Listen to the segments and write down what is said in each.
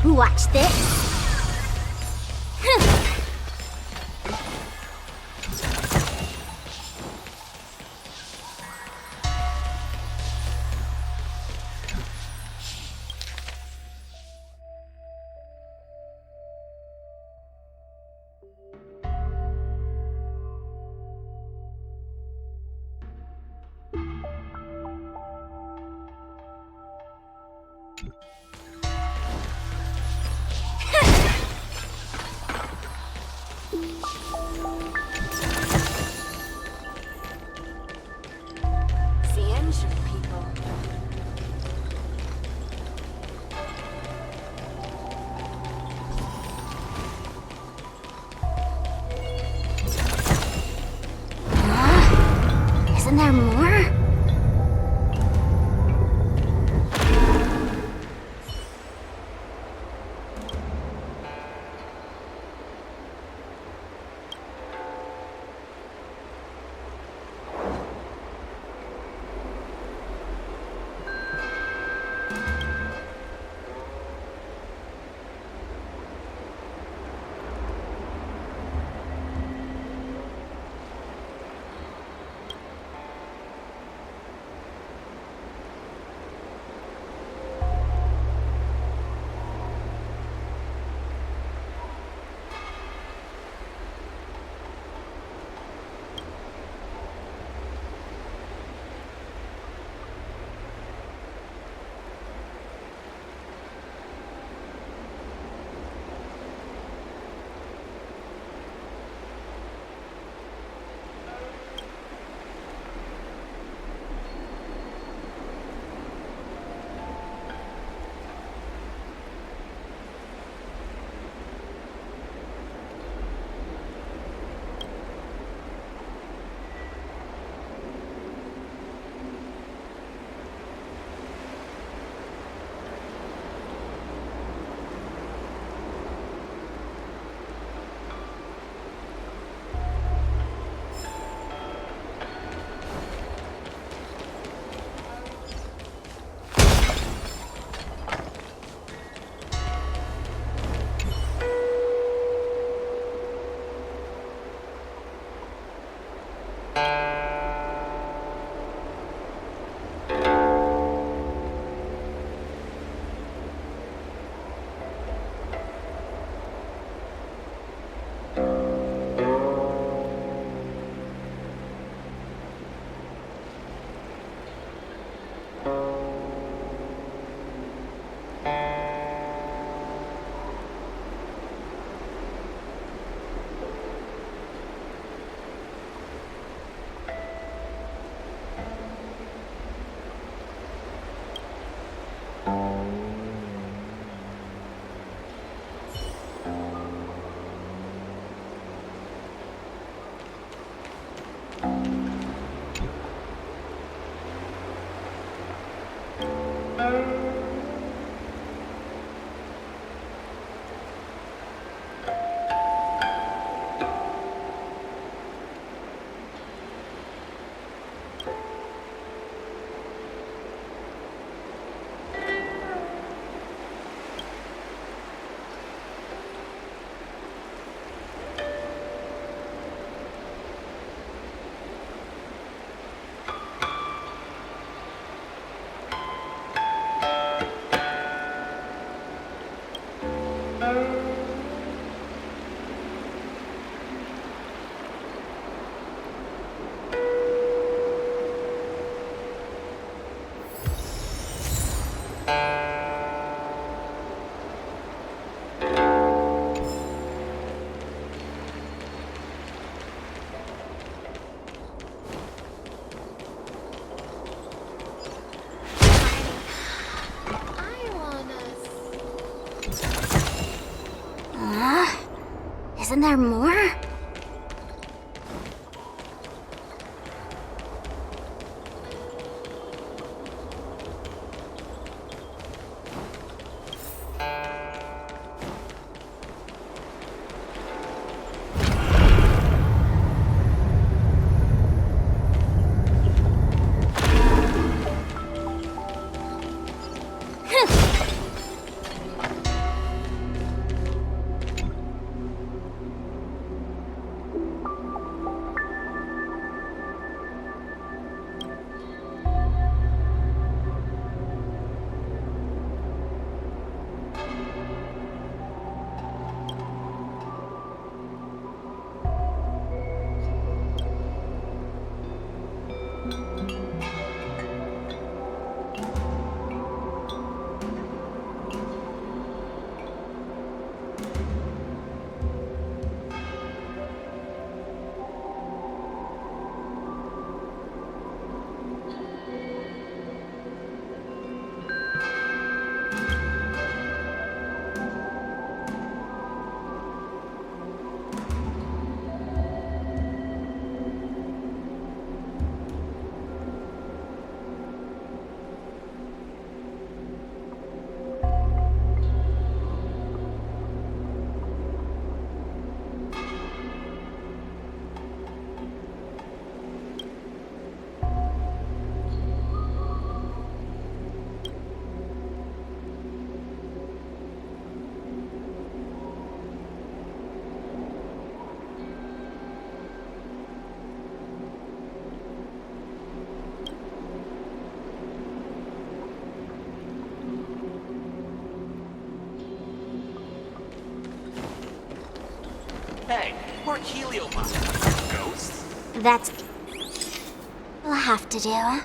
Watch this. Isn't there more? Isn't there more? Hey, we're Heliobot. Ghosts? That's... We'll have to do.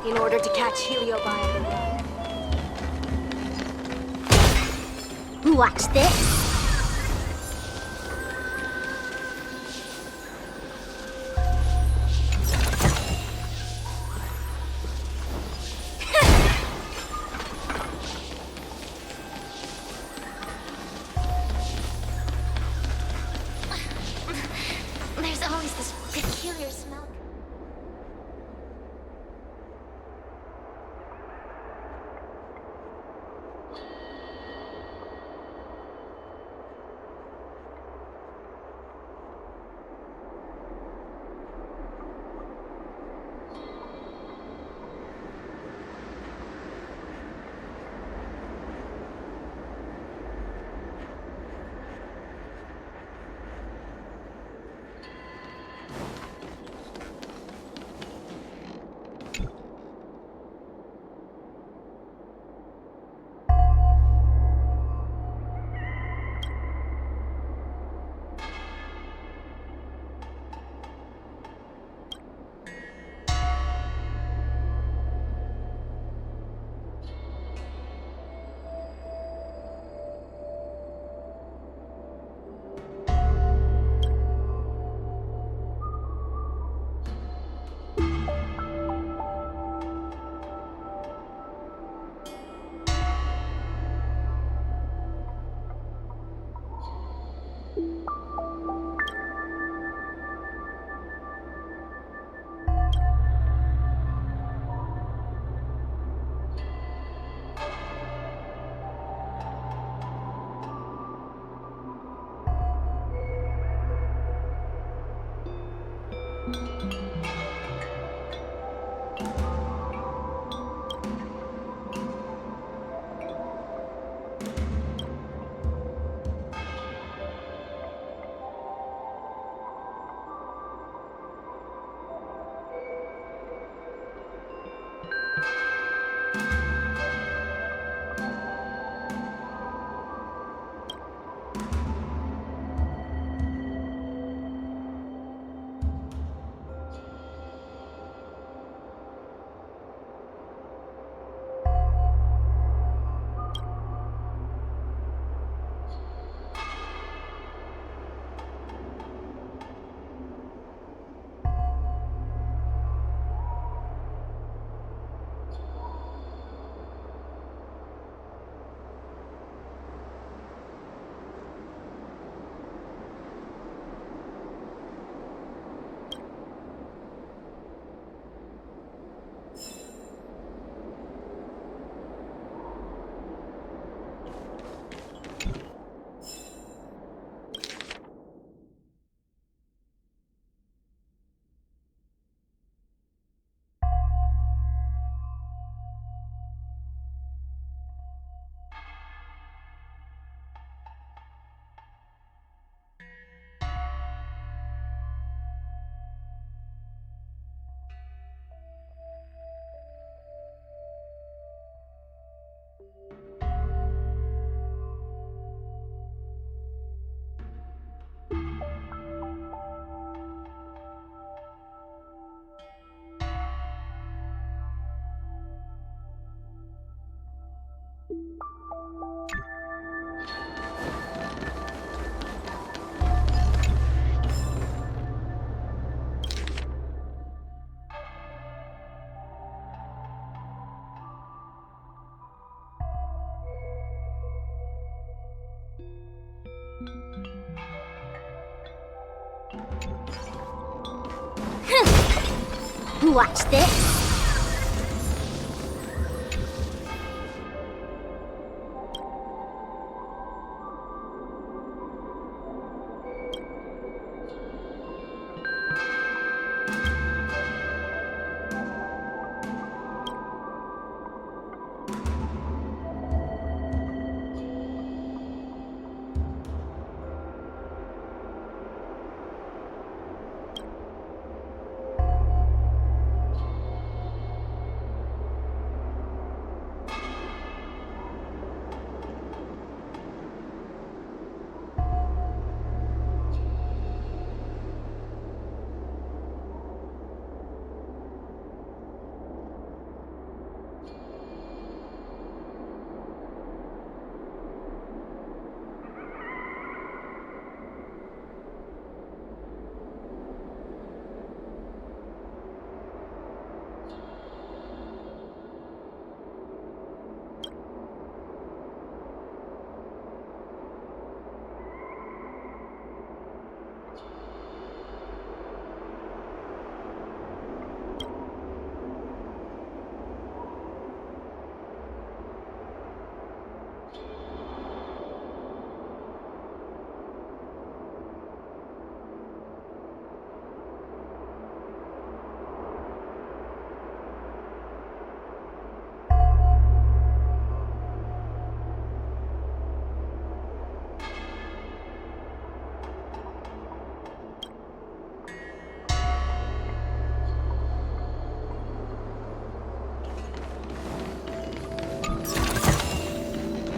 In order to catch Heliobot on the run. Watch this. There's always this peculiar smell. Watch this.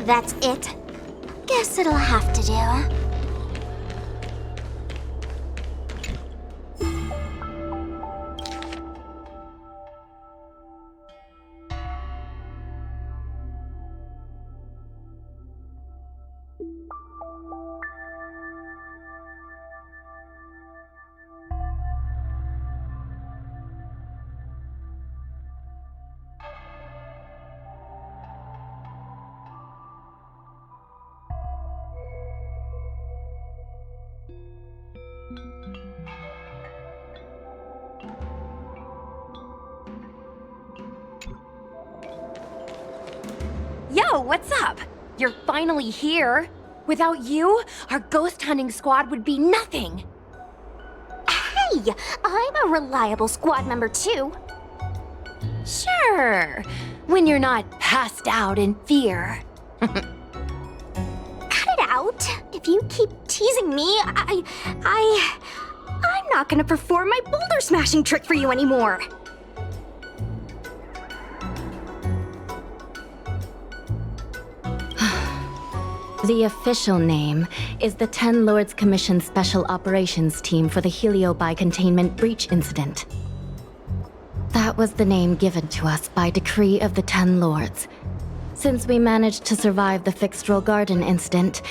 That's it. Guess it'll have to do. Yo, what's up? You're finally here. Without you, our ghost hunting squad would be nothing. Hey, I'm a reliable squad member too. Sure, when you're not passed out in fear. Cut it out. If you keep teasing me, I'm not gonna perform my boulder smashing trick for you anymore. The official name is the Ten Lords Commission Special Operations Team for the Heliobi Containment Breach Incident. That was the name given to us by decree of the Ten Lords. Since we managed to survive the Fixedrel Garden incident,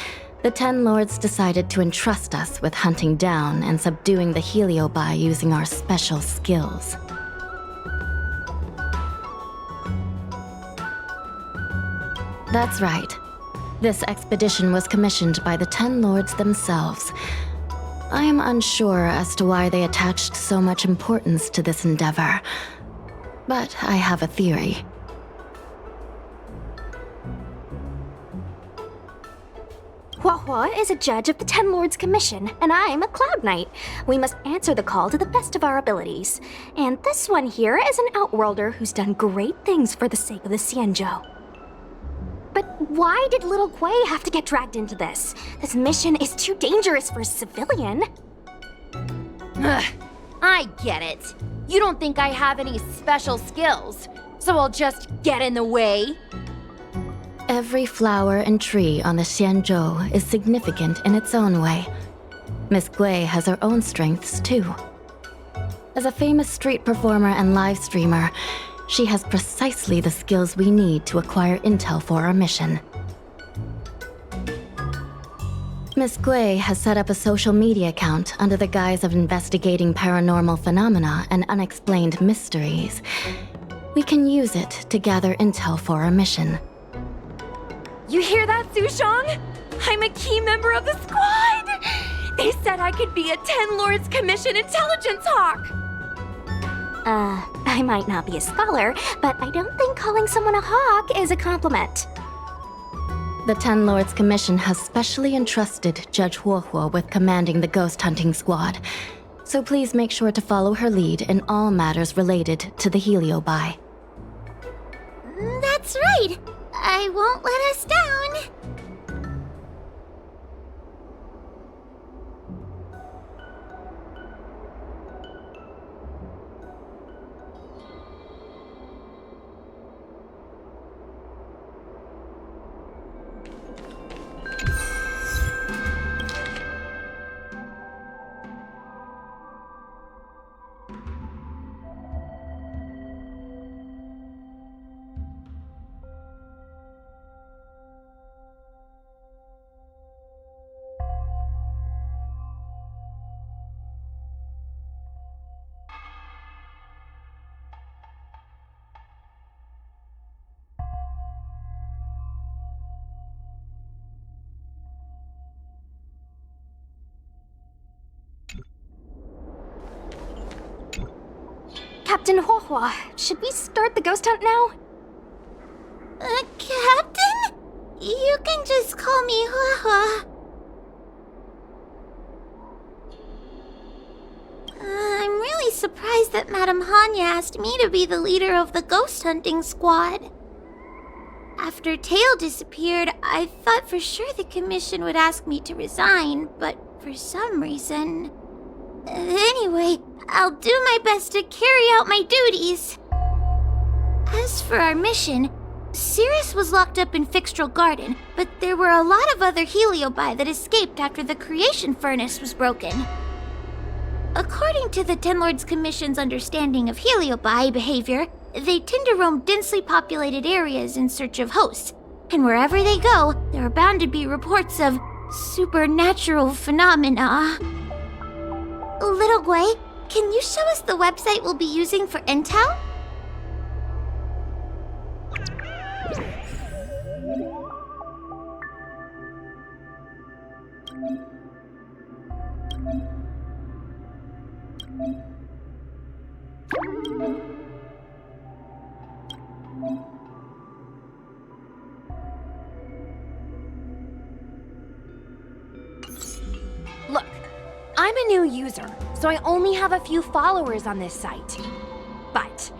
the Ten Lords decided to entrust us with hunting down and subduing the Heliobi using our special skills. That's right. This expedition was commissioned by the Ten Lords themselves. I am unsure as to why they attached so much importance to this endeavor, but I have a theory. Hua is a judge of the Ten Lords Commission, and I'm a Cloud Knight. We must answer the call to the best of our abilities. And this one here is an Outworlder who's done great things for the sake of the Xianzhou. But why did little Kuei have to get dragged into this? This mission is too dangerous for a civilian. Ugh, I get it. You don't think I have any special skills, so I'll just get in the way? Every flower and tree on the Xianzhou is significant in its own way. Miss Gui has her own strengths, too. As a famous street performer and live streamer, she has precisely the skills we need to acquire intel for our mission. Miss Gui has set up a social media account under the guise of investigating paranormal phenomena and unexplained mysteries. We can use it to gather intel for our mission. You hear that, Sushong? I'm a key member of the squad! They said I could be a 10 Lords Commission intelligence hawk! I might not be a scholar, but I don't think calling someone a hawk is a compliment. The 10 Lords Commission has specially entrusted Judge Huohuo with commanding the ghost hunting squad, so please make sure to follow her lead in all matters related to the Heliobi. That's right. I won't let us down. Captain Huohua, should we start the ghost hunt now? Captain? You can just call me Huohua. I'm really surprised that Madame Hanya asked me to be the leader of the ghost hunting squad. After Tail disappeared, I thought for sure the commission would ask me to resign, but for some reason... Anyway, I'll do my best to carry out my duties. As for our mission, Cirrus was locked up in Fixtral Garden, but there were a lot of other Heliobi that escaped after the creation furnace was broken. According to the 10 Lords Commission's understanding of Heliobi behavior, they tend to roam densely populated areas in search of hosts, and wherever they go, there are bound to be reports of supernatural phenomena. Little Guay, can you show us the website we'll be using for intel? Look, I'm a new user, so I only have a few followers on this site. But,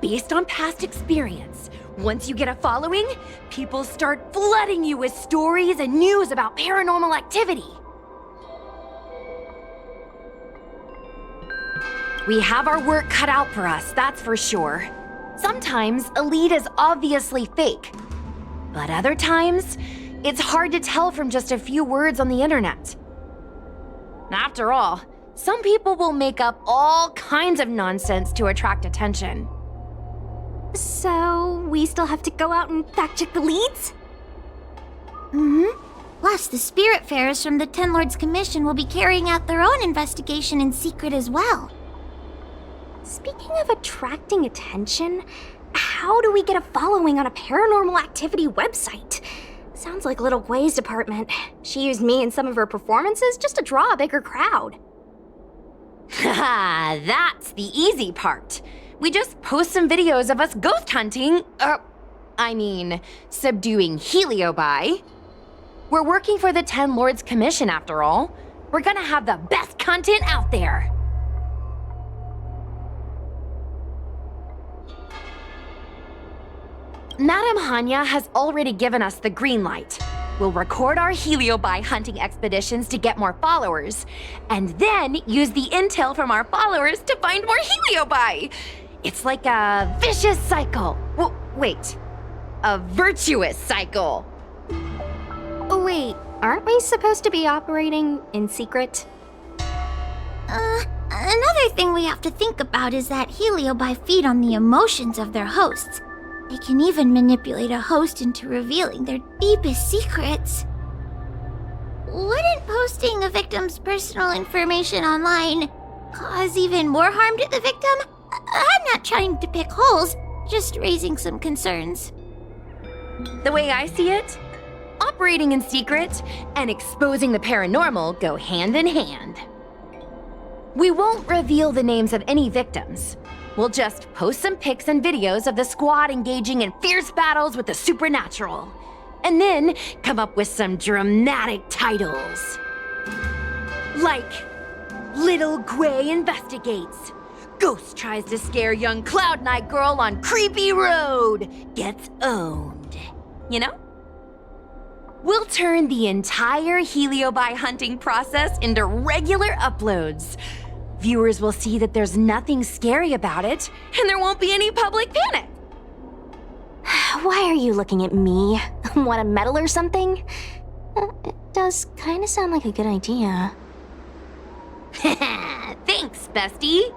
based on past experience, once you get a following, people start flooding you with stories and news about paranormal activity. We have our work cut out for us, that's for sure. Sometimes a lead is obviously fake. But other times, it's hard to tell from just a few words on the internet. After all, some people will make up all kinds of nonsense to attract attention. So, we still have to go out and fact-check the leads? Plus, the Spiritfarers from the 10 Lords Commission will be carrying out their own investigation in secret as well. Speaking of attracting attention, how do we get a following on a paranormal activity website? Sounds like Little Guay's department. She used me in some of her performances just to draw a bigger crowd. Haha, that's the easy part. We just post some videos of us ghost hunting, subduing Heliobi. We're working for the 10 Lords Commission after all. We're gonna have the best content out there. Madame Hanya has already given us the green light. We'll record our Heliobi hunting expeditions to get more followers, and then use the intel from our followers to find more Heliobi. It's like a vicious cycle. Wait, a virtuous cycle. Wait, aren't we supposed to be operating in secret? Another thing we have to think about is that Heliobi feed on the emotions of their hosts. They can even manipulate a host into revealing their deepest secrets. Wouldn't posting a victim's personal information online cause even more harm to the victim? I'm not trying to pick holes, just raising some concerns. The way I see it, operating in secret and exposing the paranormal go hand in hand. We won't reveal the names of any victims. We'll just post some pics and videos of the squad engaging in fierce battles with the supernatural. And then come up with some dramatic titles. Like, Little Gray Investigates. Ghost tries to scare young Cloud Knight girl on creepy road. Gets owned. You know? We'll turn the entire Heliobi hunting process into regular uploads. Viewers will see that there's nothing scary about it, and there won't be any public panic. Why are you looking at me? Want a medal or something? It does kind of sound like a good idea. Thanks, bestie.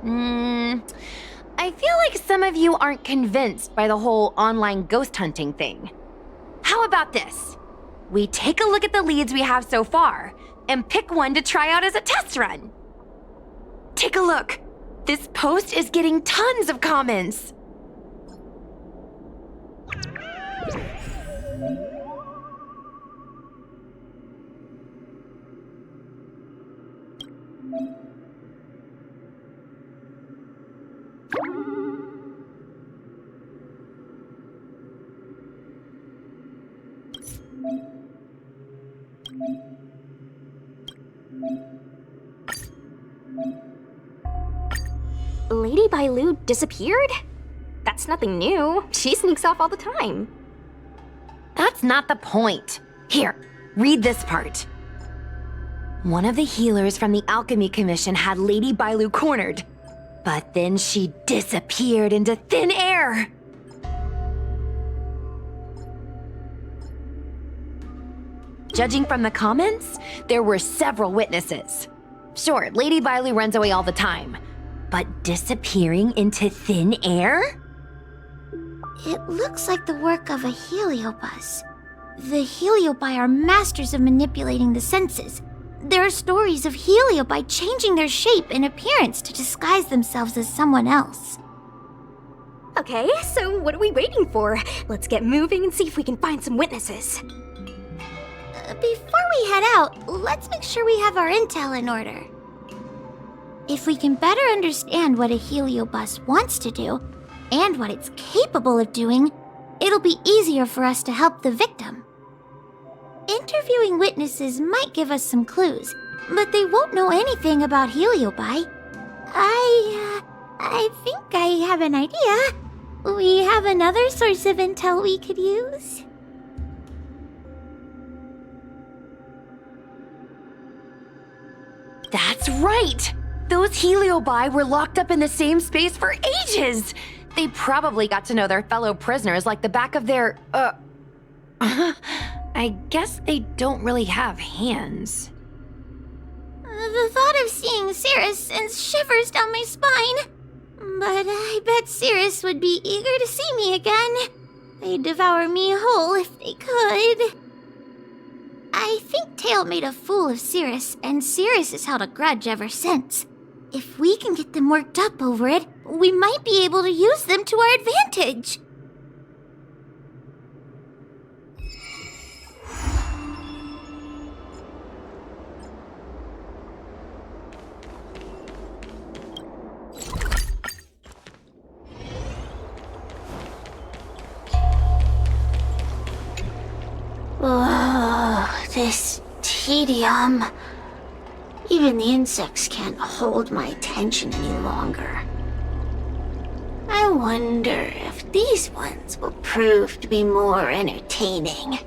I feel like some of you aren't convinced by the whole online ghost hunting thing. How about this? We take a look at the leads we have so far, and pick one to try out as a test run. Take a look. This post is getting tons of comments. Lady Bailu disappeared? That's nothing new. She sneaks off all the time. That's not the point. Here, read this part. One of the healers from the Alchemy Commission had Lady Bailu cornered, but then she disappeared into thin air. Judging from the comments, there were several witnesses. Sure, Lady Bailu runs away all the time, but disappearing into thin air? It looks like the work of a heliobus. The heliobi are masters of manipulating the senses. There are stories of heliobi changing their shape and appearance to disguise themselves as someone else. Okay, so what are we waiting for? Let's get moving and see if we can find some witnesses. Before we head out, let's make sure we have our intel in order. If we can better understand what a heliobus wants to do, and what it's capable of doing, it'll be easier for us to help the victim. Interviewing witnesses might give us some clues, but they won't know anything about heliobi. I think I have an idea. We have another source of intel we could use. That's right! Those heliobi were locked up in the same space for ages! They probably got to know their fellow prisoners like the back of their, I guess they don't really have hands. The thought of seeing Cirrus sends shivers down my spine. But I bet Cirrus would be eager to see me again. They'd devour me whole if they could. I think Tail made a fool of Cirrus, and Cirrus has held a grudge ever since. If we can get them worked up over it, we might be able to use them to our advantage. Oh, this tedium. Even the insects can't hold my attention any longer. I wonder if these ones will prove to be more entertaining.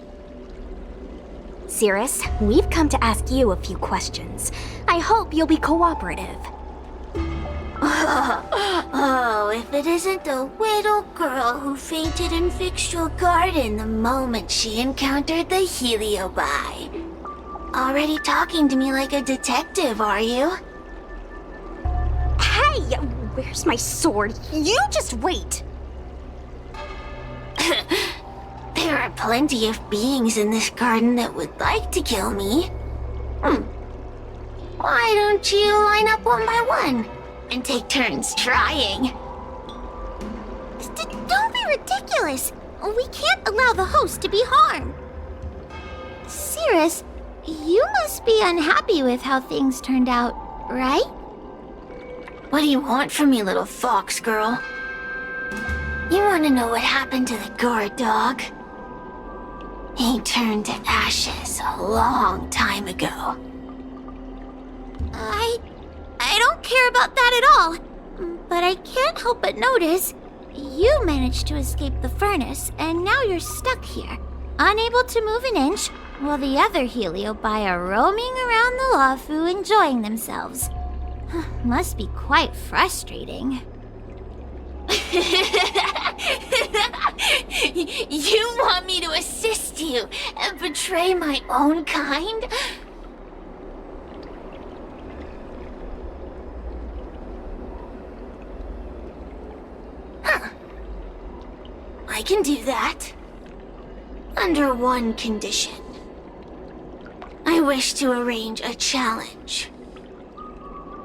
Cirrus, we've come to ask you a few questions. I hope you'll be cooperative. Oh, if it isn't the little girl who fainted in Victual Garden the moment she encountered the heliobi. Already talking to me like a detective, are you? Hey, where's my sword? You just wait. There are plenty of beings in this garden that would like to kill me. Why don't you line up one by one and take turns trying? Don't be ridiculous. We can't allow the host to be harmed. Cirrus, you must be unhappy with how things turned out, right? What do you want from me, little fox girl? You want to know what happened to the guard dog? He turned to ashes a long time ago. I don't care about that at all. But I can't help but notice you managed to escape the furnace, and now you're stuck here, unable to move an inch, while the other Heliobi are roaming around the Lafu enjoying themselves. Must be quite frustrating. You want me to assist you and betray my own kind? Huh. I can do that. Under one condition. I wish to arrange a challenge.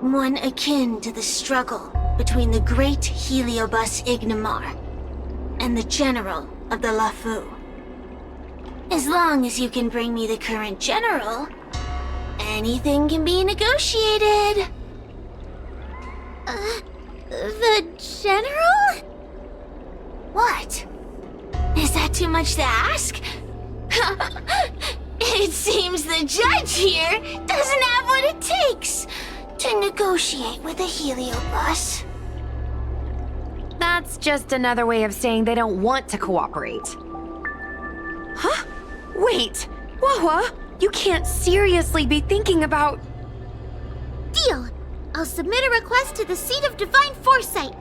One akin to the struggle between the great Heliobus Ignamar and the general of the Lafu. As long as you can bring me the current general, anything can be negotiated. The general? What? Is that too much to ask? It seems the judge here doesn't have what it takes to negotiate with a Heliobus. That's just another way of saying they don't want to cooperate. Huh? Wait, Wawa, you can't seriously be thinking about... Deal. I'll submit a request to the Seat of Divine Foresight.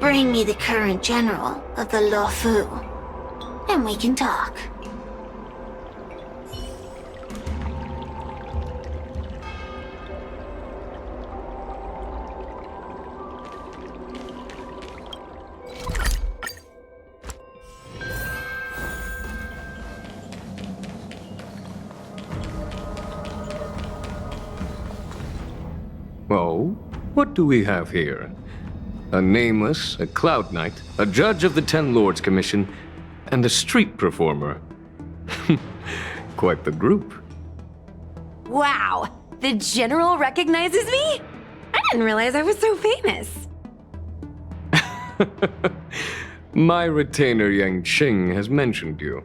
Bring me the current general of the Lafu, and we can talk. Oh, what do we have here? A nameless, a cloud knight, a judge of the Ten Lords Commission, and a street performer. Quite the group. Wow, the General recognizes me? I didn't realize I was so famous. My retainer Yang Qing has mentioned you.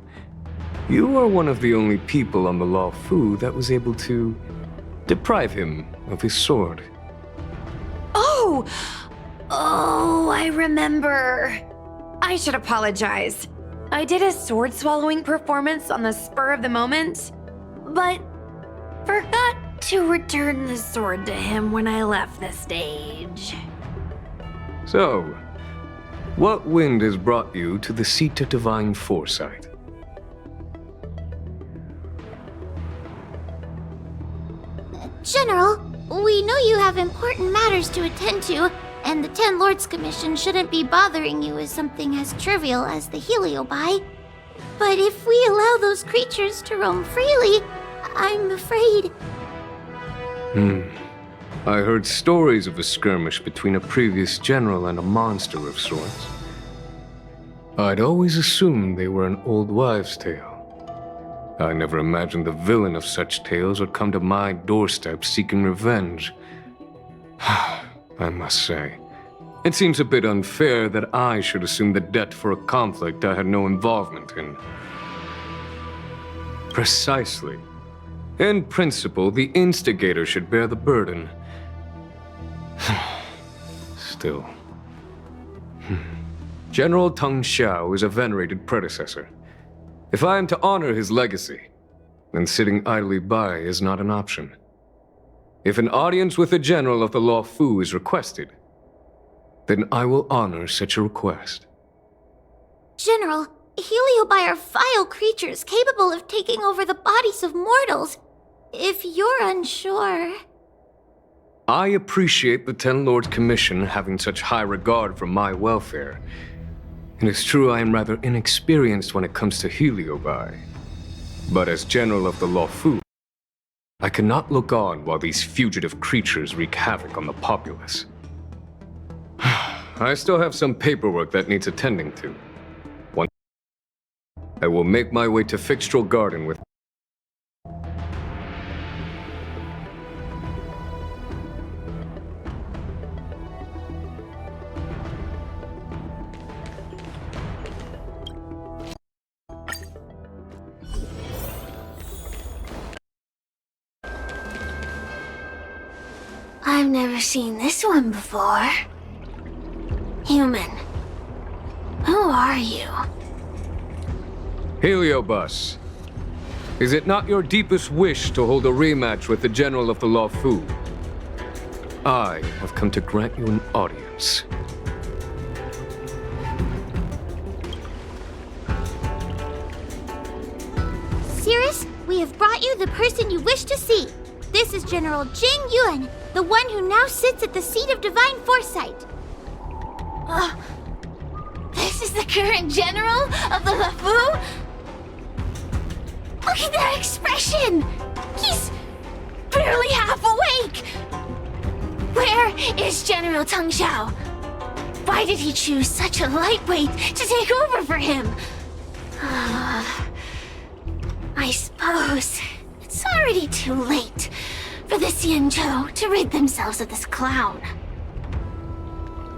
You are one of the only people on the Law Fu that was able to deprive him of his sword. Oh, I remember. I should apologize. I did a sword-swallowing performance on the spur of the moment, but forgot to return the sword to him when I left the stage. So, what wind has brought you to the Seat of Divine Foresight? General, we know you have important matters to attend to, and the Ten Lords Commission shouldn't be bothering you with something as trivial as the Heliobi. But if we allow those creatures to roam freely, I'm afraid... I heard stories of a skirmish between a previous general and a monster of sorts. I'd always assumed they were an old wives' tale. I never imagined the villain of such tales would come to my doorstep seeking revenge. I must say, it seems a bit unfair that I should assume the debt for a conflict I had no involvement in. Precisely. In principle, the instigator should bear the burden. Still. General Teng Xiao is a venerated predecessor. If I am to honor his legacy, then sitting idly by is not an option. If an audience with the general of the Law Fu is requested, then I will honor such a request. General, Heliobi are vile creatures capable of taking over the bodies of mortals. If you're unsure... I appreciate the Ten Lords Commission having such high regard for my welfare. It is true I am rather inexperienced when it comes to Heliobi. But as General of the Law Fu, I cannot look on while these fugitive creatures wreak havoc on the populace. I still have some paperwork that needs attending to. Once I will make my way to Fixtral Garden with... I've never seen this one before. Human. Who are you? Heliobus. Is it not your deepest wish to hold a rematch with the General of the Law Fu? I have come to grant you an audience. Cirrus, we have brought you the person you wish to see. This is General Jing Yuan, the one who now sits at the seat of divine foresight. This is the current general of the LeFou? Look at that expression! He's barely half awake! Where is General Teng Xiao? Why did he choose such a lightweight to take over for him? I suppose it's already too late for the Xianzhou to rid themselves of this clown.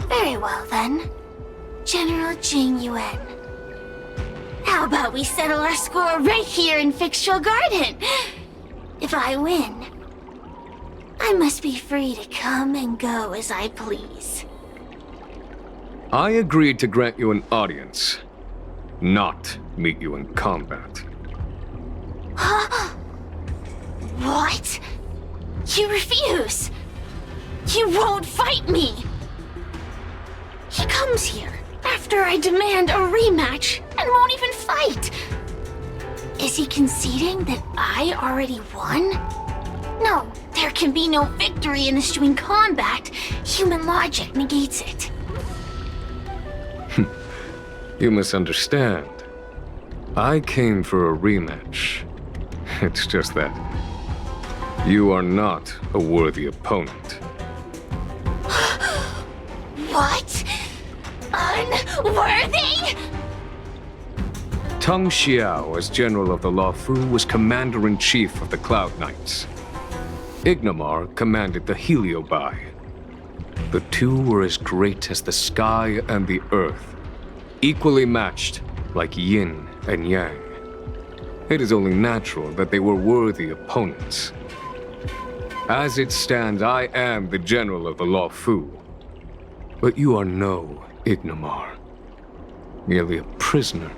Very well then, General Jing Yuan. How about we settle our score right here in Fixtral Garden? If I win, I must be free to come and go as I please. I agreed to grant you an audience, not meet you in combat. What? You refuse? You won't fight me? He comes here after I demand a rematch and won't even fight. Is he conceding that I already won? No, there can be no victory in eschewing combat. Human logic negates it. You misunderstand. I came for a rematch. It's just that you are not a worthy opponent. What? Unworthy? Teng Xiao, as General of the LeFou, was Commander-in-Chief of the Cloud Knights. Ignomar commanded the Heliobi. The two were as great as the sky and the earth, equally matched like yin and yang. It is only natural that they were worthy opponents. As it stands, I am the General of the LeFou. But you are no Ignomar, merely a prisoner.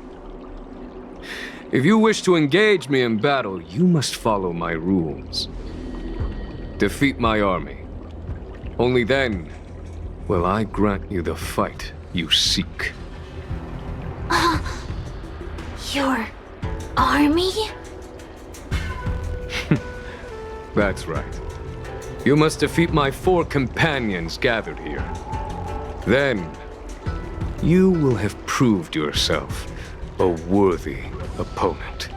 If you wish to engage me in battle, you must follow my rules. Defeat my army. Only then will I grant you the fight you seek. Your army? That's right. You must defeat my 4 companions gathered here. Then, you will have proved yourself a worthy opponent.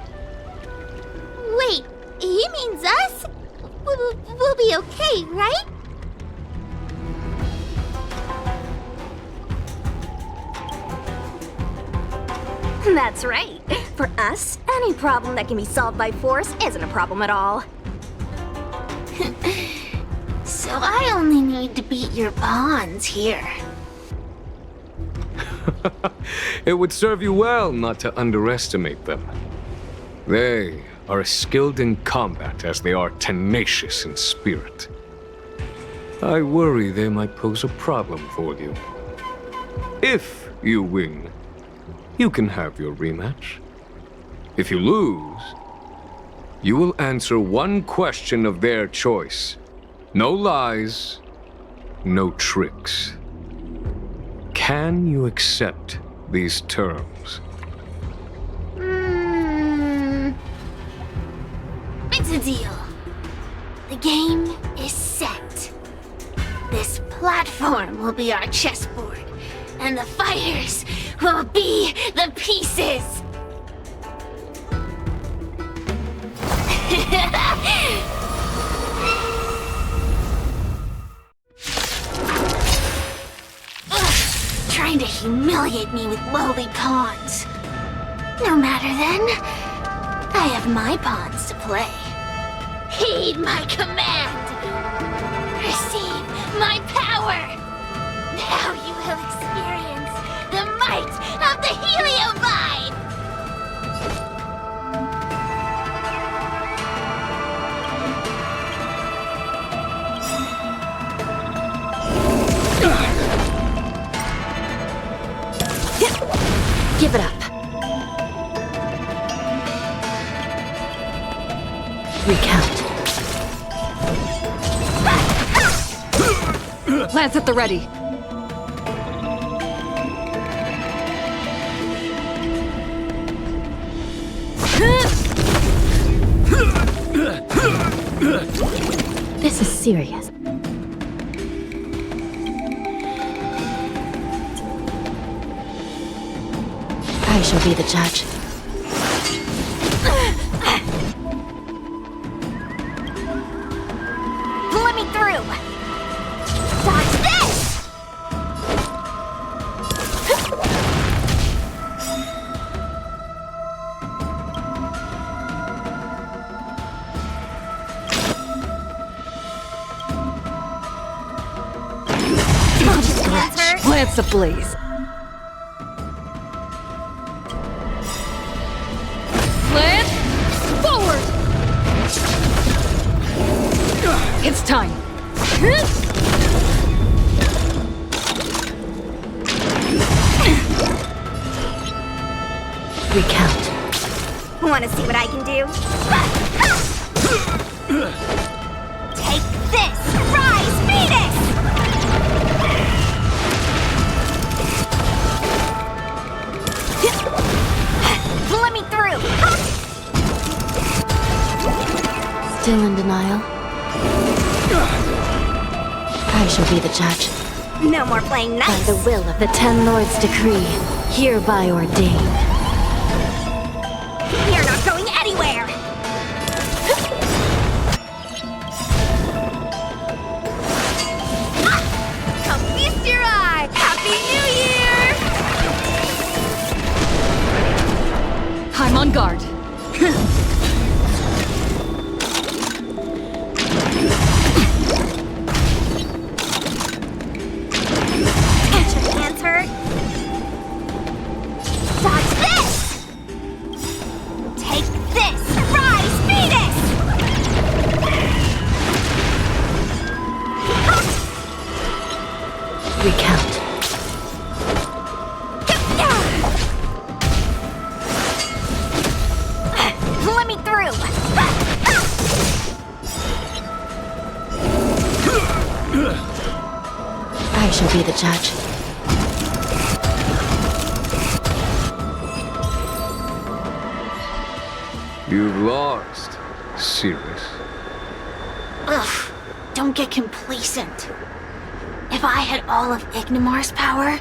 Wait, he means us? We'll be okay, right? That's right. For us, any problem that can be solved by force isn't a problem at all. So I only need to beat your pawns here. It would serve you well not to underestimate them. They are as skilled in combat as they are tenacious in spirit. I worry they might pose a problem for you. If you win, you can have your rematch. If you lose, you will answer one question of their choice. No lies, no tricks. Can you accept these terms? It's a deal. The game is set. This platform will be our chessboard, and the fighters will be the pieces. trying to humiliate me with lowly pawns. No matter then, I have my pawns to play. Heed my command! Receive my power! Now you will experience the might of the Heliobide! Give it up. Recount. Lance at the ready. This is serious. I shall be the judge. Let me through! Dodge this! Lance ablaze. Lance, forward! It's time. Recount. Want to see what I can do? Take this! Rise, Phoenix! Let me through! Still in denial? I shall be the judge. No more playing By nice! the will of the Ten Lords' decree, hereby ordained. You're not going anywhere! Come feast your eye! Happy New Year! I'm on guard. Can't your hands hurt? Dodge this! Take this! Rise, Phoenix! Recount. Let me through! I shall be the judge. You've lost, Cirrus. Ugh, don't get complacent. If I had all of Ignimar's power,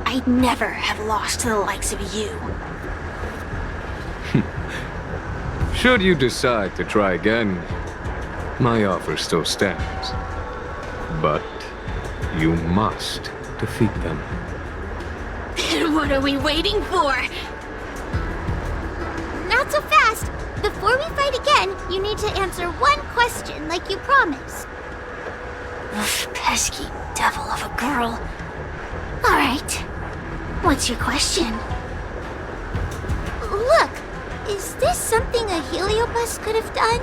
I'd never have lost to the likes of you. Should you decide to try again, my offer still stands. But you must defeat them. What are we waiting for? Not so fast. Before we fight again, you need to answer one question like you promised. Ugh, pesky devil of a girl. Alright. What's your question? Look, is this something a Heliobus could have done?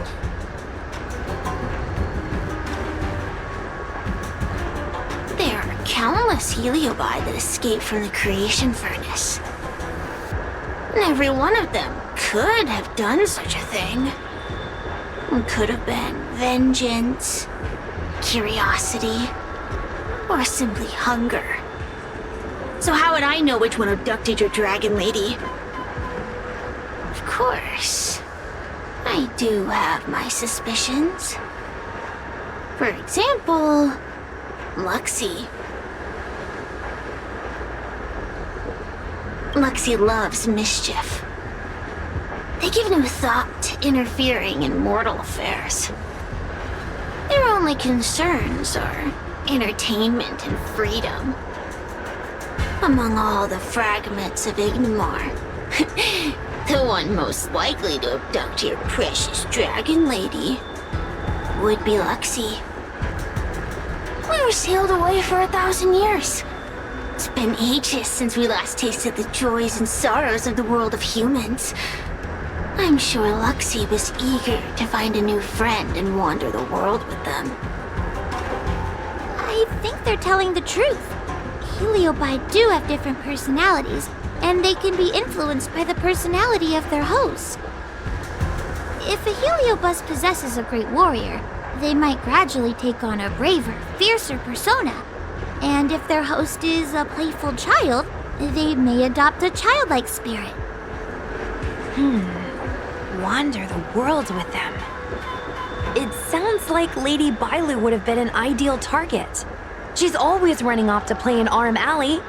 There are countless Heliobi that escaped from the creation furnace. And every one of them could have done such a thing. It could have been vengeance, curiosity, or simply hunger. So how would I know which one abducted your dragon lady? Of course, I do have my suspicions. For example, Luxie. Luxie loves mischief. They give no thought to interfering in mortal affairs. Their only concerns are entertainment and freedom. Among all the fragments of Ignomar, the one most likely to abduct your precious dragon lady would be Luxie. We were sailed away for 1,000 years. It's been ages since we last tasted the joys and sorrows of the world of humans. I'm sure Luxie was eager to find a new friend and wander the world with them. I think they're telling the truth. Heliobi do have different personalities, and they can be influenced by the personality of their host. If a Heliobus possesses a great warrior, they might gradually take on a braver, fiercer persona. And if their host is a playful child, they may adopt a childlike spirit. Wander the world with them. It sounds like Lady Bailu would have been an ideal target. She's always running off to play in Arm Alley.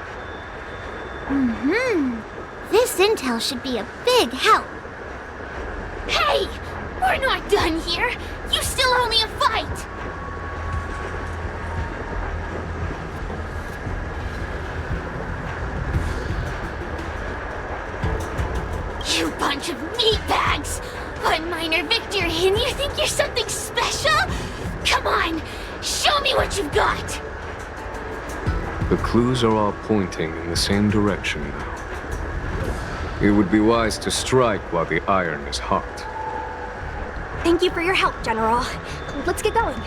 This intel should be a big help. Hey! We're not done here! You still owe me a fight! You bunch of meatbags! One minor victory and you think you're something special? Come on! Show me what you've got! The clues are all pointing in the same direction now. It would be wise to strike while the iron is hot. Thank you for your help, General. Let's get going.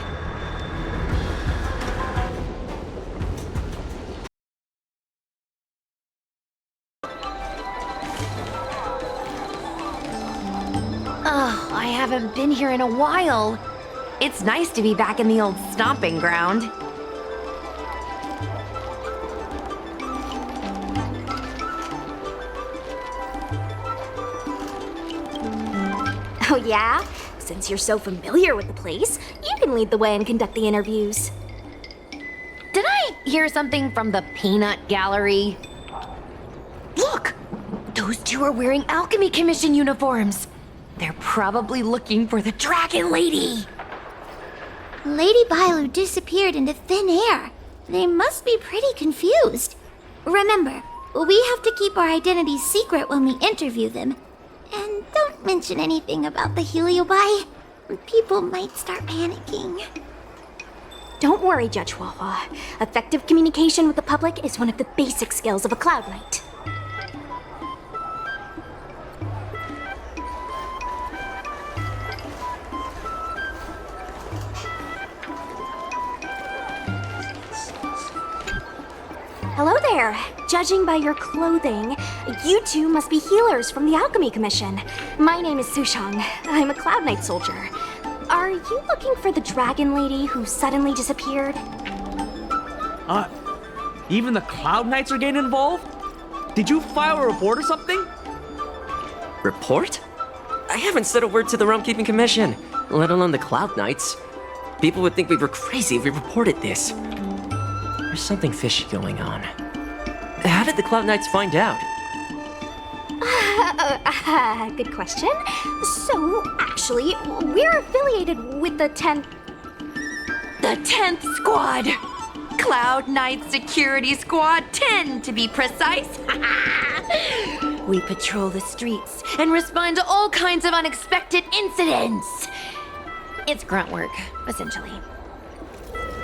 Oh, I haven't been here in a while. It's nice to be back in the old stomping ground. Oh yeah? Since you're so familiar with the place, you can lead the way and conduct the interviews. Did I hear something from the Peanut Gallery? Look! Those two are wearing Alchemy Commission uniforms. They're probably looking for the Dragon Lady. Lady Bailu disappeared into thin air. They must be pretty confused. Remember, we have to keep our identities secret when we interview them. And don't mention anything about the Heliobi. People might start panicking. Don't worry, Judge Huahua. Effective communication with the public is one of the basic skills of a Cloud Knight. Hello there. Judging by your clothing, you two must be healers from the Alchemy Commission. My name is Sushang. I'm a Cloud Knight soldier. Are you looking for the Dragon Lady who suddenly disappeared? Even the Cloud Knights are getting involved? Did you file a report or something? Report? I haven't said a word to the Realm Keeping Commission, let alone the Cloud Knights. People would think we were crazy if we reported this. There's something fishy going on. How did the Cloud Knights find out? Good question. So, actually, we're affiliated with the 10th... The 10th Squad! Cloud Knight Security Squad 10, to be precise. We patrol the streets and respond to all kinds of unexpected incidents. It's grunt work, essentially.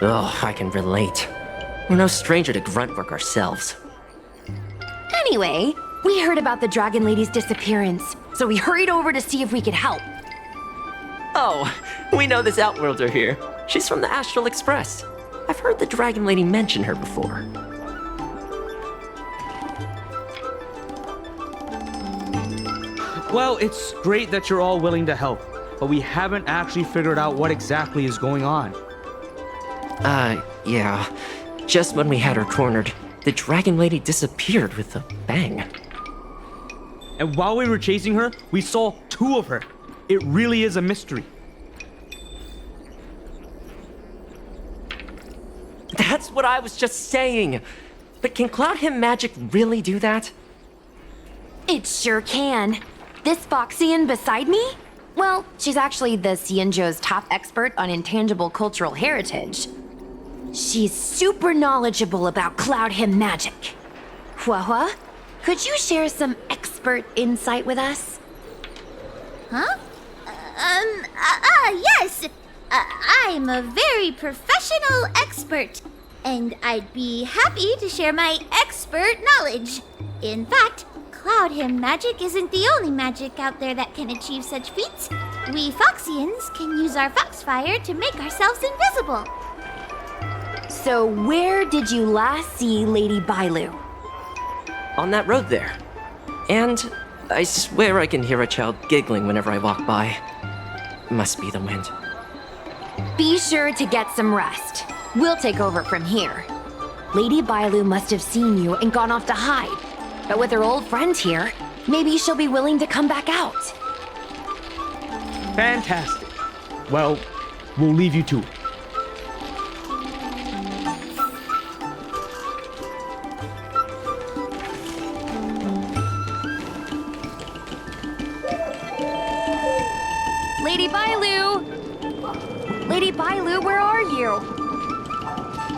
Oh, I can relate. We're no stranger to grunt work ourselves. Anyway, we heard about the Dragon Lady's disappearance, so we hurried over to see if we could help. Oh, we know this Outworlder here. She's from the Astral Express. I've heard the Dragon Lady mention her before. Well, it's great that you're all willing to help, but we haven't actually figured out what exactly is going on. Yeah. Just when we had her cornered, the Dragon Lady disappeared with a bang. And while we were chasing her, we saw two of her. It really is a mystery. That's what I was just saying. But can Cloud Hymn magic really do that? It sure can. This Foxian beside me? Well, she's actually the Xianzhou's top expert on intangible cultural heritage. She's super knowledgeable about Cloud Hymn magic. Huahua, could you share some expert insight with us? Huh? Yes! I'm a very professional expert, and I'd be happy to share my expert knowledge. In fact, Cloud Hymn magic isn't the only magic out there that can achieve such feats. We Foxians can use our Foxfire to make ourselves invisible. So where did you last see Lady Bailu? On that road there. And I swear I can hear a child giggling whenever I walk by. Must be the wind. Be sure to get some rest. We'll take over from here. Lady Bailu must have seen you and gone off to hide. But with her old friend here, maybe she'll be willing to come back out. Fantastic. Well, we'll leave you to it. Lady Bailu! Lady Bailu, where are you?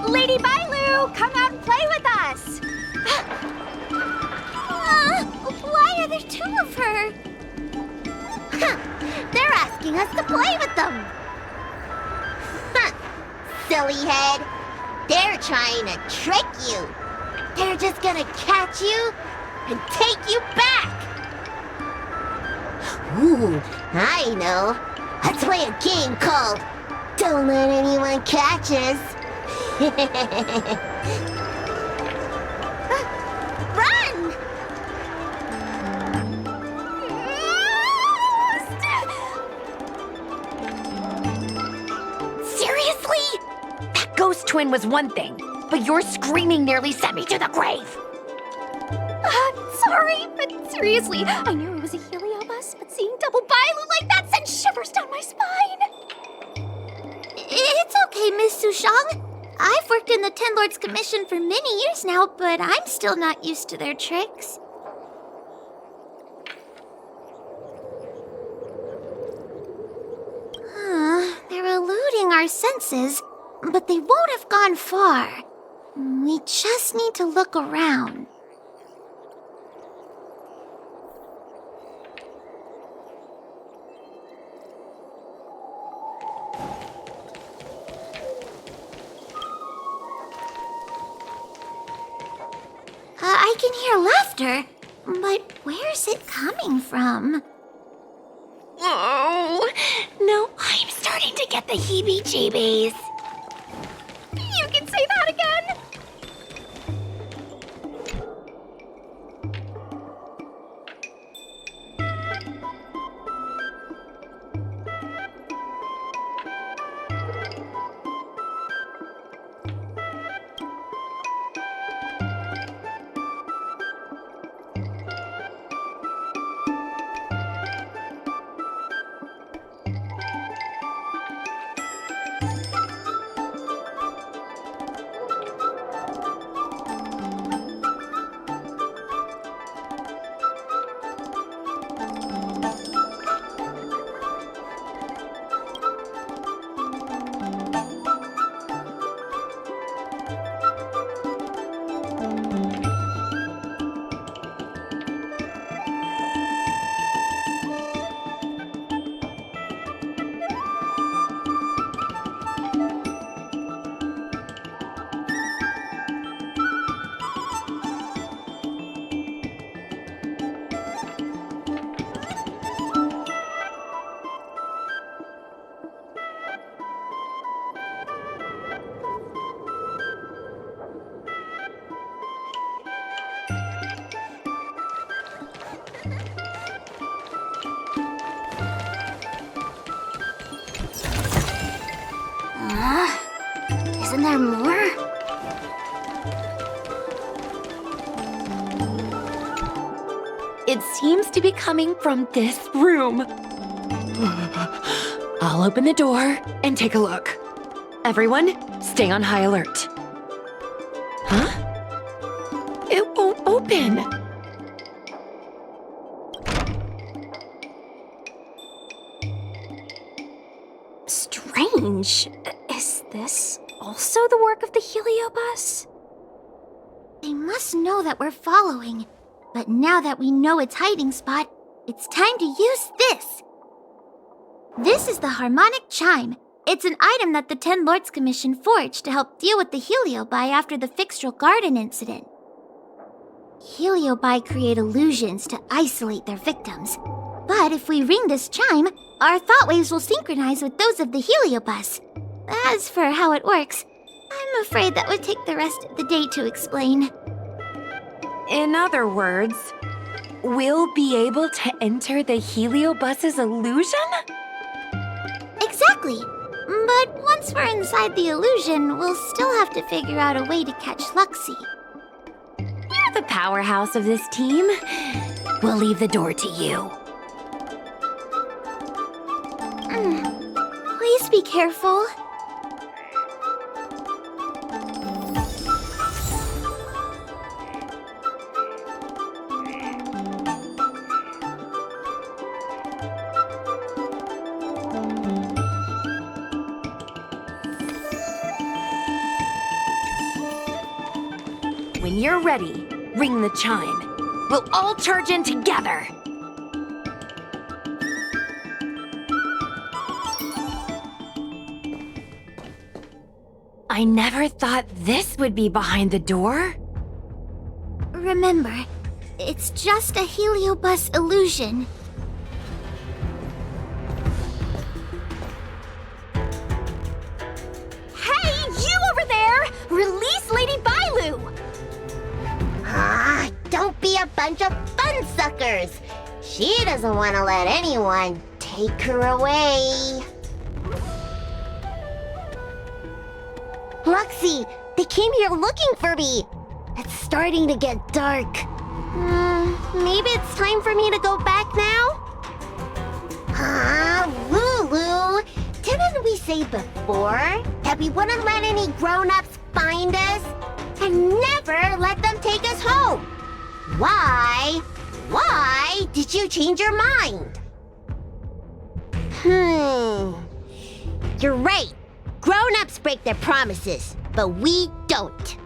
Lady Bailu, come out and play with us! Why are there two of her? They're asking us to play with them. Silly head. They're trying to trick you. They're just gonna catch you and take you back. Ooh, I know. Let's play a game called Don't Let Anyone Catch Us. Run! Seriously? That ghost twin was one thing, but your screaming nearly sent me to the grave. Sorry, but seriously, I knew it was a Heliobus, but seeing double Bailu like that sent shivers down my spine. It's okay, Miss Sushang. I've worked in the Ten Lords Commission for many years now, but I'm still not used to their tricks. They're eluding our senses, but they won't have gone far. We just need to look around. I can hear laughter, but where's it coming from? Oh, no, I'm starting to get the heebie-jeebies. You can say that again! Isn't there more? It seems to be coming from this room. I'll open the door and take a look. Everyone, stay on high alert. Huh? It won't open. Strange. Is this also the work of the Heliobus? They must know that we're following. But now that we know its hiding spot, it's time to use this. This is the harmonic chime. It's an item that the 10 Lords Commission forged to help deal with the Heliobi after the Fixtral Garden incident. Heliobi create illusions to isolate their victims. But if we ring this chime, our thought waves will synchronize with those of the Heliobus. As for how it works, I'm afraid that would take the rest of the day to explain. In other words, we'll be able to enter the Heliobus's illusion? Exactly. But once we're inside the illusion, we'll still have to figure out a way to catch Luxie. You're the powerhouse of this team. We'll leave the door to you. Please be careful. When you're ready, ring the chime. We'll all charge in together. I never thought this would be behind the door. Remember, it's just a Heliobus illusion. Hey, you over there! Release Lady Bailu! Don't be a bunch of fun suckers. She doesn't want to let anyone take her away. Luxie, they came here looking for me. It's starting to get dark. Maybe it's time for me to go back now? Lulu, didn't we say before that we wouldn't let any grown-ups find us? And never let them take us home? Why did you change your mind? You're right. Grown-ups break their promises, but we don't.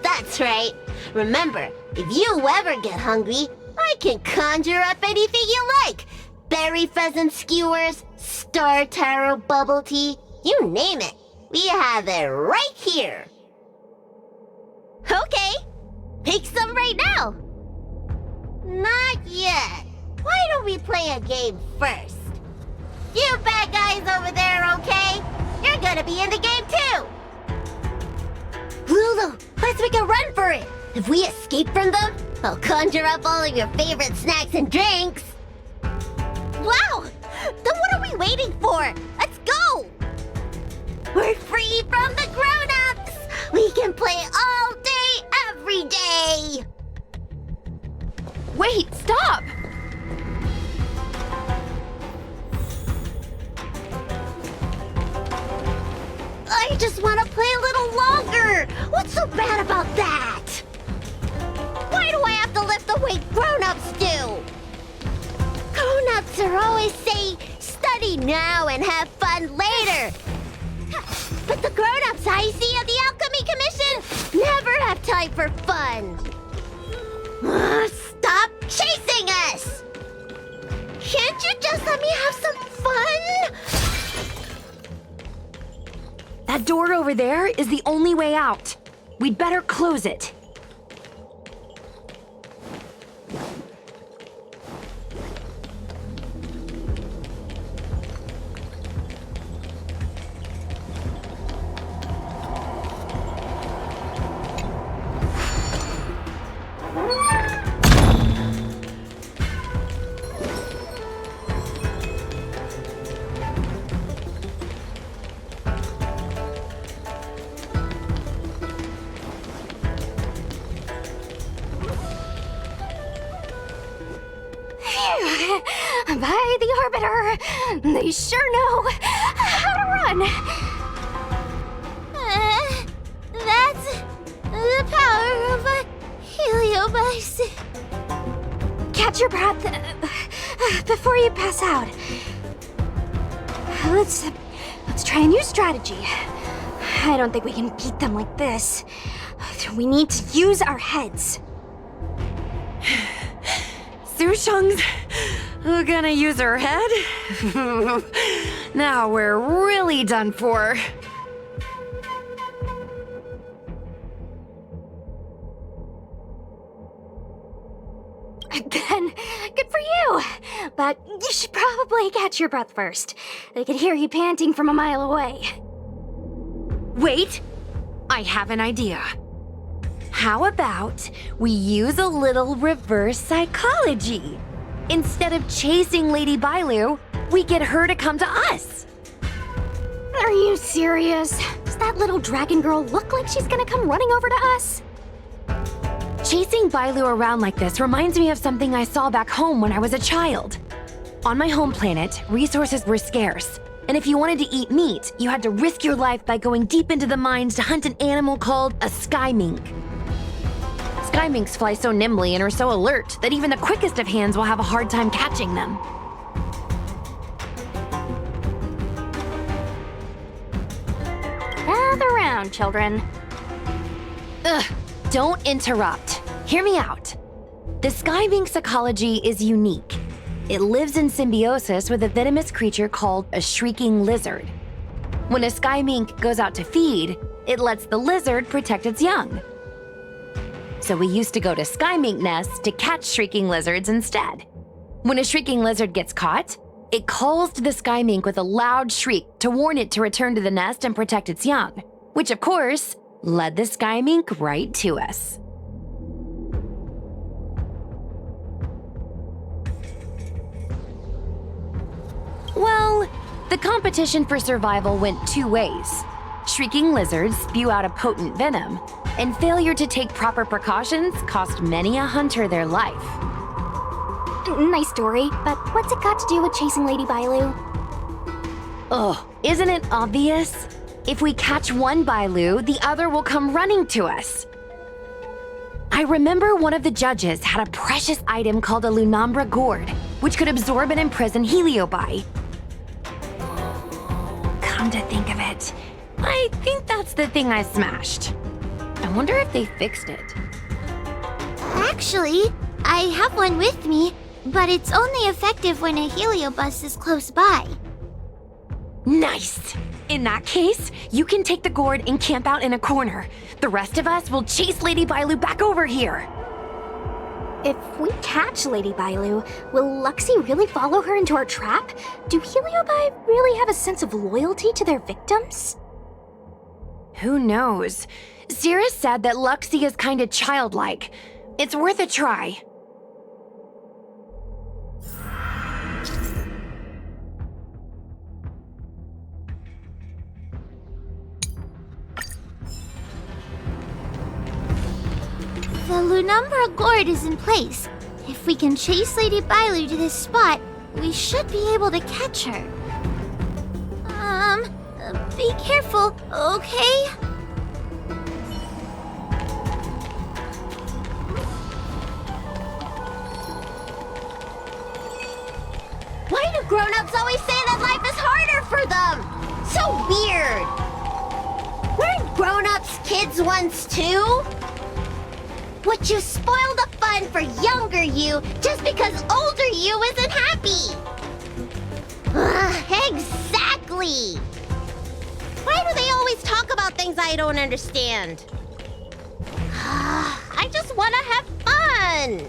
That's right. Remember, if you ever get hungry, I can conjure up anything you like. Berry pheasant skewers, star taro bubble tea, you name it. We have it right here. Okay, pick some right now. Not yet. Why don't we play a game first? You bad guys over there, okay? You're gonna be in the game too. Lulu, let's make a run for it. If we escape from them, I'll conjure up all of your favorite snacks and drinks. Wow! Then what are we waiting for? Let's go! We're free from the grown-ups! We can play all day, every day! Wait, stop! I just want to play a little longer! What's so bad about that? Why do I have to lift the weight grown-ups do? Grown-ups are always saying, study now and have fun later. But the grown-ups I see at the Alchemy Commission never have time for fun. Stop chasing us! Can't you just let me have some fun? That door over there is the only way out. We'd better close it. By the Orbiter, they sure know how to run. That's the power of a Heliobus. Catch your breath before you pass out. Let's try a new strategy. I don't think we can beat them like this. We need to use our heads. Susheng's gonna use her head? Now we're really done for. Then, good for you. But you should probably catch your breath first. They could hear you panting from a mile away. Wait! I have an idea. How about we use a little reverse psychology? Instead of chasing Lady Bailu, we get her to come to us. Are you serious? Does that little dragon girl look like she's gonna come running over to us? Chasing Bailu around like this reminds me of something I saw back home when I was a child. On my home planet, resources were scarce, and if you wanted to eat meat, you had to risk your life by going deep into the mines to hunt an animal called a sky mink. Sky minks fly so nimbly and are so alert that even the quickest of hands will have a hard time catching them. Gather round, children. Ugh, don't interrupt. Hear me out. The sky mink's ecology is unique. It lives in symbiosis with a venomous creature called a shrieking lizard. When a sky mink goes out to feed, it lets the lizard protect its young. So we used to go to sky mink nests to catch shrieking lizards instead. When a shrieking lizard gets caught, it calls to the sky mink with a loud shriek to warn it to return to the nest and protect its young, which of course led the sky mink right to us. Well, the competition for survival went two ways. Shrieking lizards spew out a potent venom, and failure to take proper precautions cost many a hunter their life. Nice story, but what's it got to do with chasing Lady Bailu? Ugh, isn't it obvious? If we catch one Bailu, the other will come running to us. I remember one of the judges had a precious item called a Lunambra gourd, which could absorb and imprison Heliobi. Come to think of it, I think that's the thing I smashed. I wonder if they fixed it. Actually, I have one with me, but it's only effective when a heliobus is close by. Nice! In that case, you can take the gourd and camp out in a corner. The rest of us will chase Lady Bailu back over here. If we catch Lady Bailu, will Luxie really follow her into our trap? Do Heliobi really have a sense of loyalty to their victims? Who knows? Cirrus said that Luxie is kinda childlike. It's worth a try. The Lunambra gourd is in place. If we can chase Lady Bailu to this spot, we should be able to catch her. Be careful, okay? Why do grown-ups always say that life is harder for them? So weird. Weren't grown-ups kids once too? Would you spoil the fun for younger you just because older you isn't happy? Exactly! Why do they always talk about things I don't understand? I just want to have fun!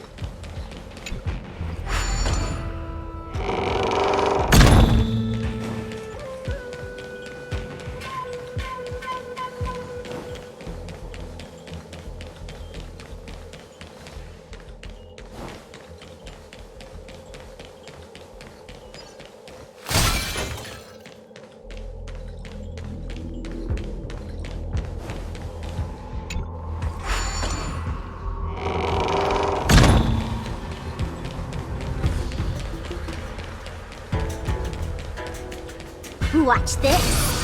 Watch this.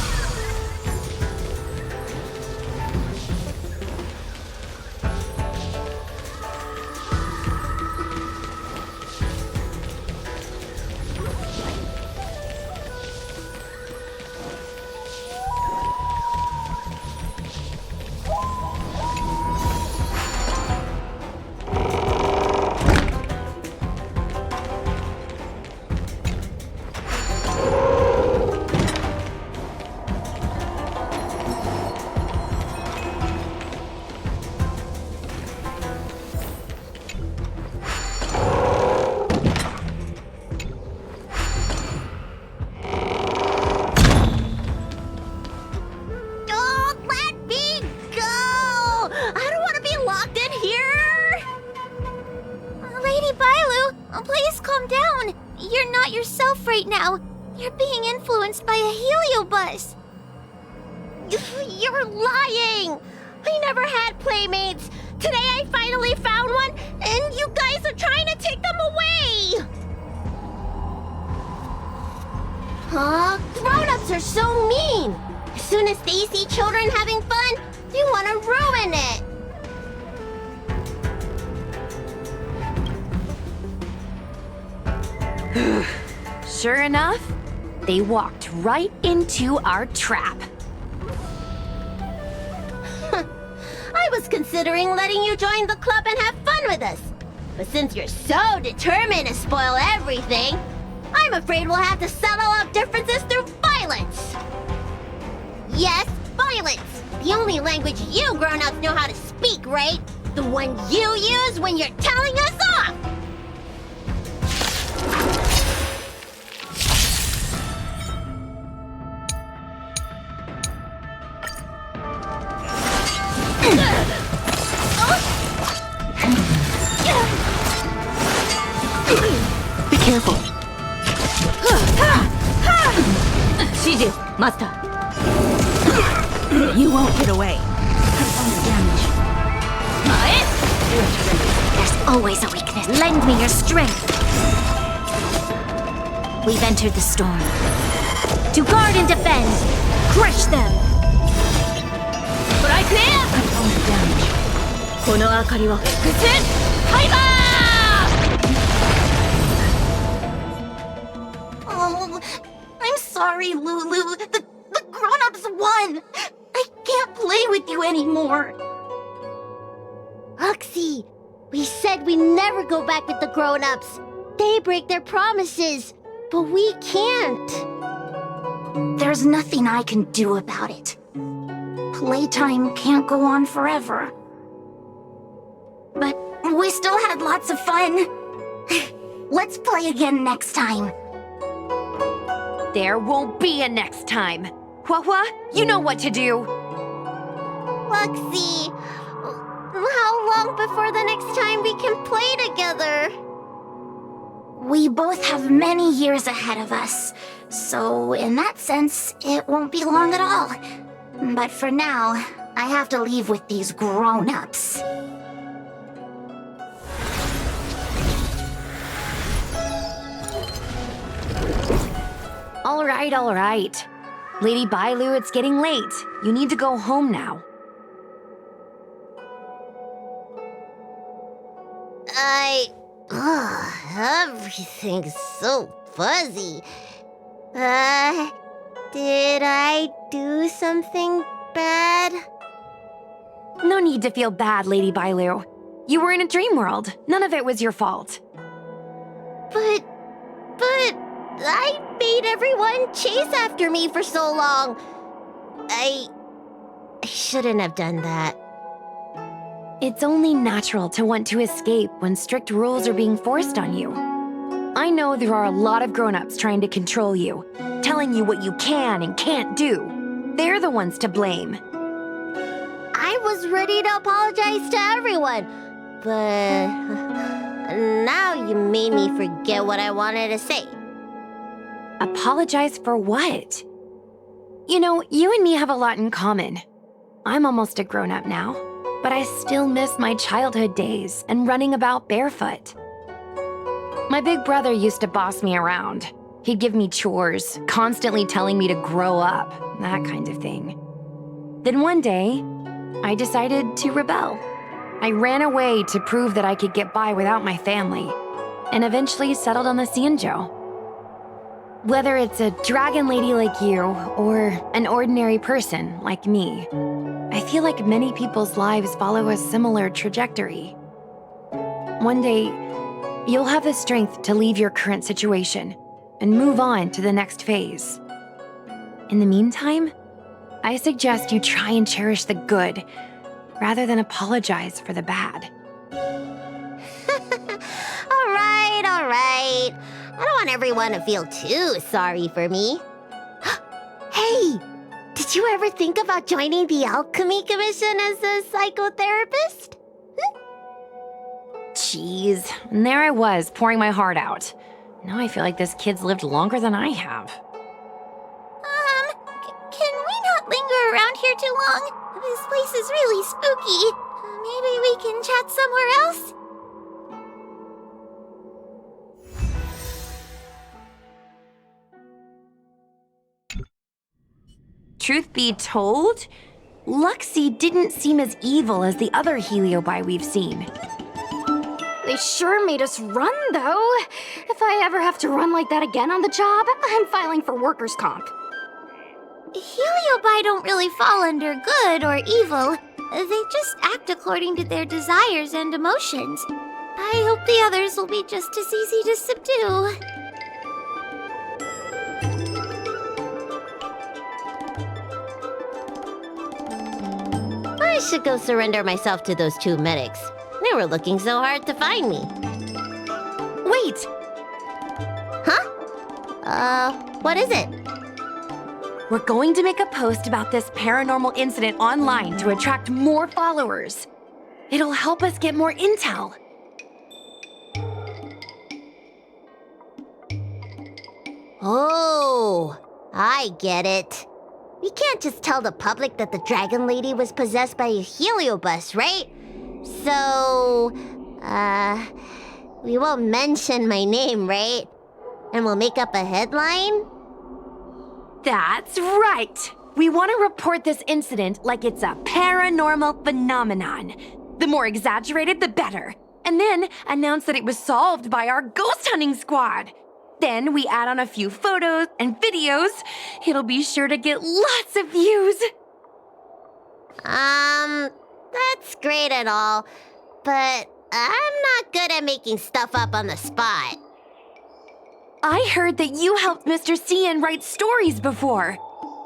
calm down. You're not yourself right now. You're being influenced by a heliobus. You're lying! I never had playmates. Today I finally found one, and you guys are trying to take them away! Grown-ups are so mean! As soon as they see children having fun, they want to ruin it! Sure enough, they walked right into our trap. I was considering letting you join the club and have fun with us. But since you're so determined to spoil everything, I'm afraid we'll have to settle our differences through violence. Yes, violence. The only language you grown-ups know how to speak, right? The one you use when you're telling us off! Be careful. Shiju, Master. You won't get away. There's always a weakness. Lend me your strength. We've entered the storm. To guard and defend. Crush them. Right there! Component damage. この明かりは伏線ハイバー Oh, I'm sorry, Lulu. The grown-ups won. I can't play with you anymore. Oxy, we said we never go back with the grown-ups. They break their promises, but we can't. There's nothing I can do about it. Playtime can't go on forever. But we still had lots of fun. Let's play again next time. There won't be a next time. Hua, you know what to do. Luxie, how long before the next time we can play together? We both have many years ahead of us. So in that sense, it won't be long at all. But for now, I have to leave with these grown-ups. All right. Lady Bailu, it's getting late. You need to go home now. Everything's so fuzzy. Did I do something bad? No need to feel bad, Lady Bailu. You were in a dream world. None of it was your fault. But I made everyone chase after me for so long. I shouldn't have done that. It's only natural to want to escape when strict rules are being forced on you. I know there are a lot of grown-ups trying to control you, telling you what you can and can't do. They're the ones to blame. I was ready to apologize to everyone, but now you made me forget what I wanted to say. Apologize for what? You know, you and me have a lot in common. I'm almost a grown-up now, but I still miss my childhood days and running about barefoot. My big brother used to boss me around. He'd give me chores, constantly telling me to grow up, that kind of thing. Then one day, I decided to rebel. I ran away to prove that I could get by without my family, and eventually settled on the Xianzhou. Whether it's a dragon lady like you, or an ordinary person like me, I feel like many people's lives follow a similar trajectory. One day, you'll have the strength to leave your current situation and move on to the next phase. In the meantime, I suggest you try and cherish the good, rather than apologize for the bad. All right. I don't want everyone to feel too sorry for me. Hey, did you ever think about joining the Alchemy Commission as a psychotherapist? Jeez, and there I was, pouring my heart out. Now I feel like this kid's lived longer than I have. Can we not linger around here too long? This place is really spooky. Maybe we can chat somewhere else? Truth be told, Luxie didn't seem as evil as the other Heliobi we've seen. They sure made us run, though. If I ever have to run like that again on the job, I'm filing for workers' comp. Heliobi don't really fall under good or evil. They just act according to their desires and emotions. I hope the others will be just as easy to subdue. I should go surrender myself to those two medics. They were looking so hard to find me. Wait! Huh? What is it? We're going to make a post about this paranormal incident online to attract more followers. It'll help us get more intel. Oh, I get it. We can't just tell the public that the Dragon Lady was possessed by a heliobus, right? So, we won't mention my name, right? And we'll make up a headline? That's right! We want to report this incident like it's a paranormal phenomenon. The more exaggerated, the better. And then announce that it was solved by our ghost hunting squad. Then we add on a few photos and videos. It'll be sure to get lots of views. That's great and all, but I'm not good at making stuff up on the spot. I heard that you helped Mr. Cian write stories before.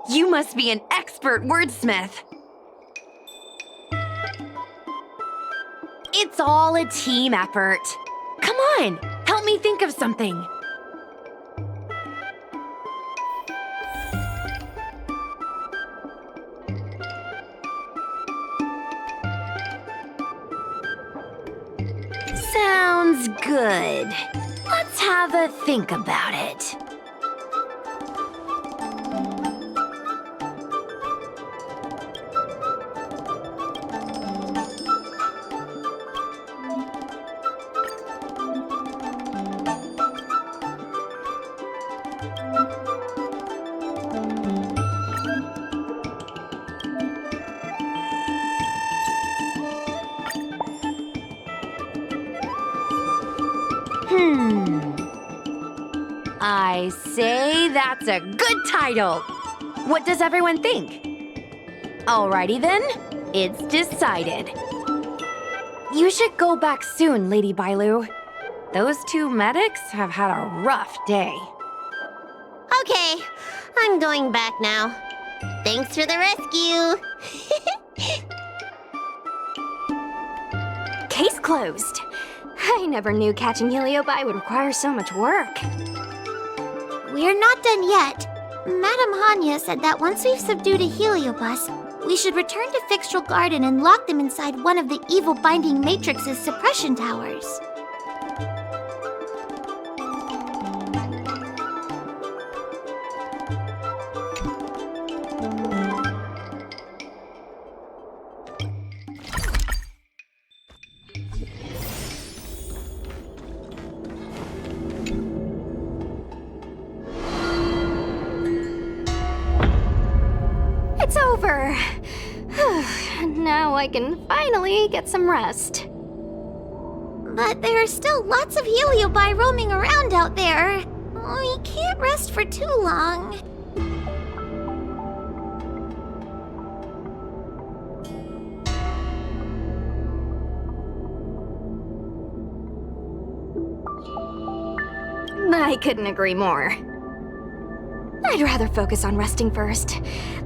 You must be an expert wordsmith. It's all a team effort. Come on, help me think of something. Sounds good. Let's have a think about it. I say that's a good title. What does everyone think? Alrighty then, it's decided. You should go back soon, Lady Bailu. Those two medics have had a rough day. Okay, I'm going back now. Thanks for the rescue. Case closed. I never knew catching Heliobi would require so much work. We're not done yet. Madame Hanya said that once we've subdued a heliobus, we should return to Fixtral Garden and lock them inside one of the evil binding matrix's suppression towers. It's over. Now I can finally get some rest. But there are still lots of heliobi roaming around out there. We can't rest for too long. I couldn't agree more. I'd rather focus on resting first.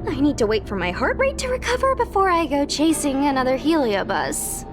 I need to wait for my heart rate to recover before I go chasing another heliobus.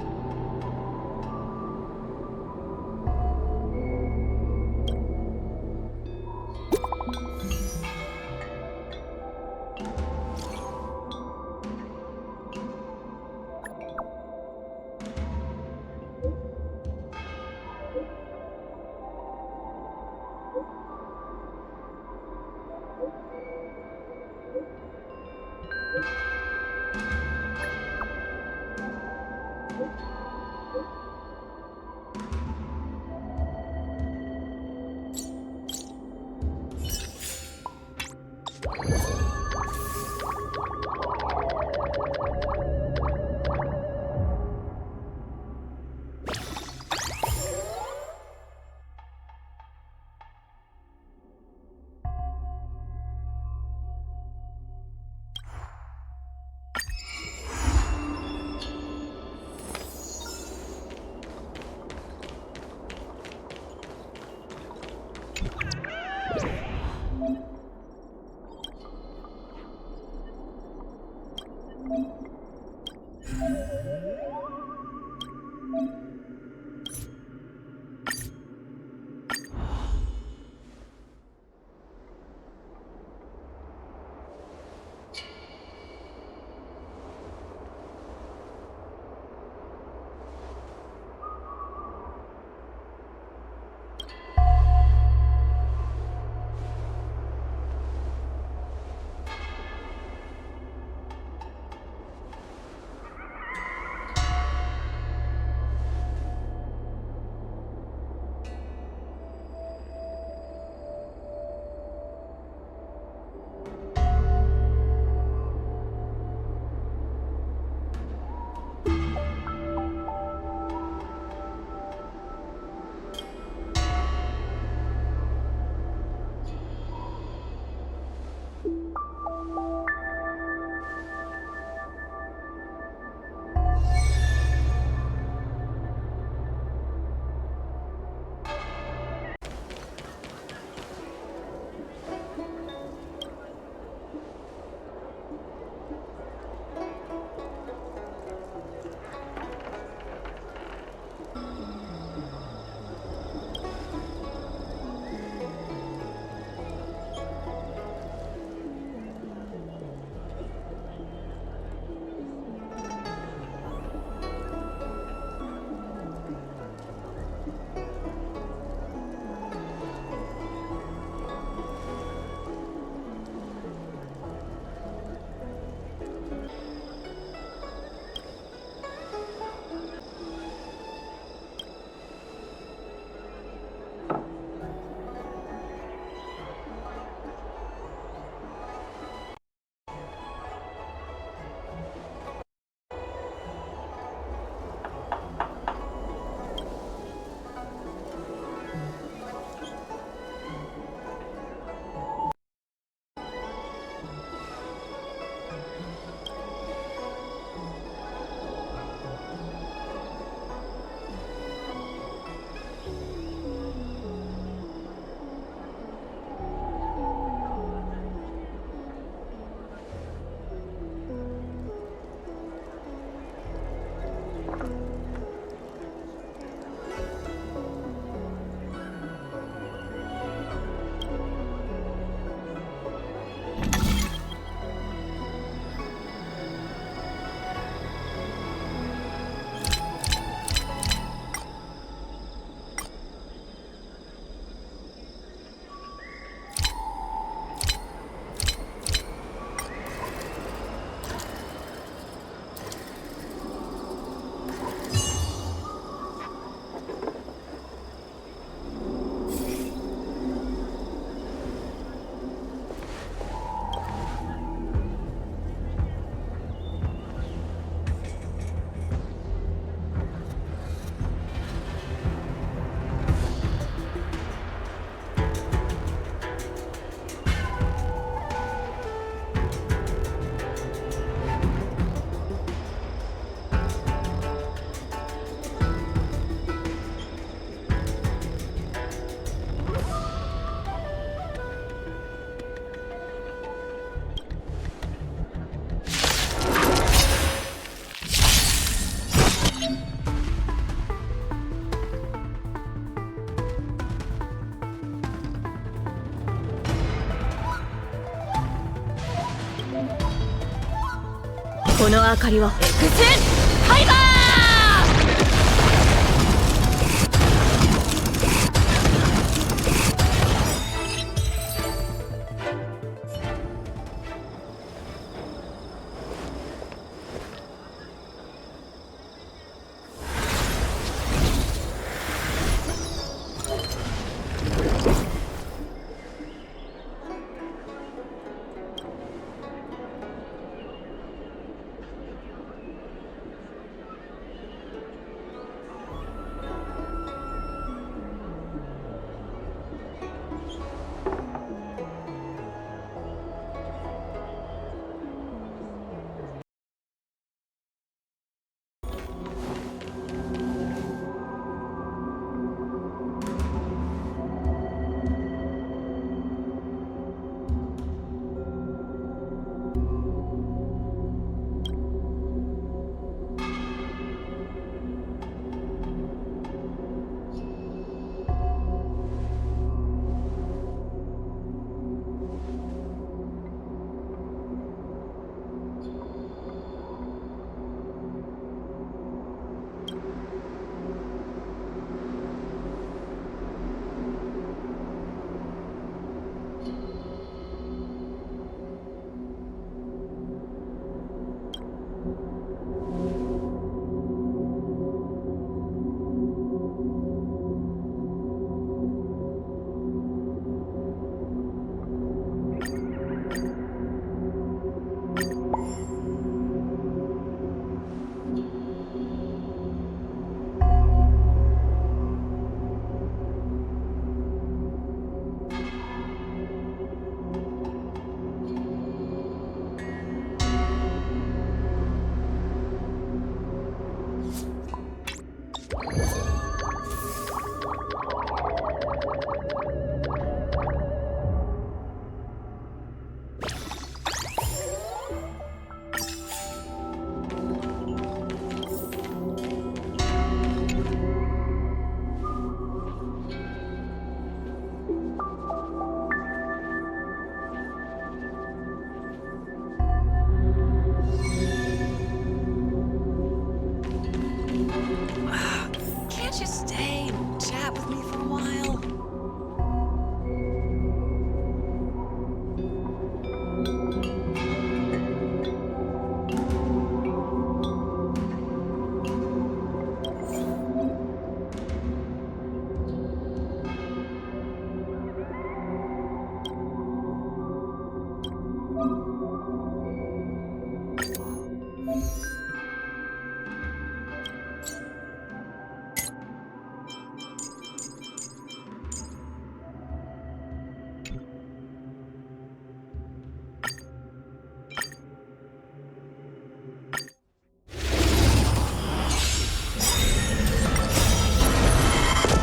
この明かりはXファイバー。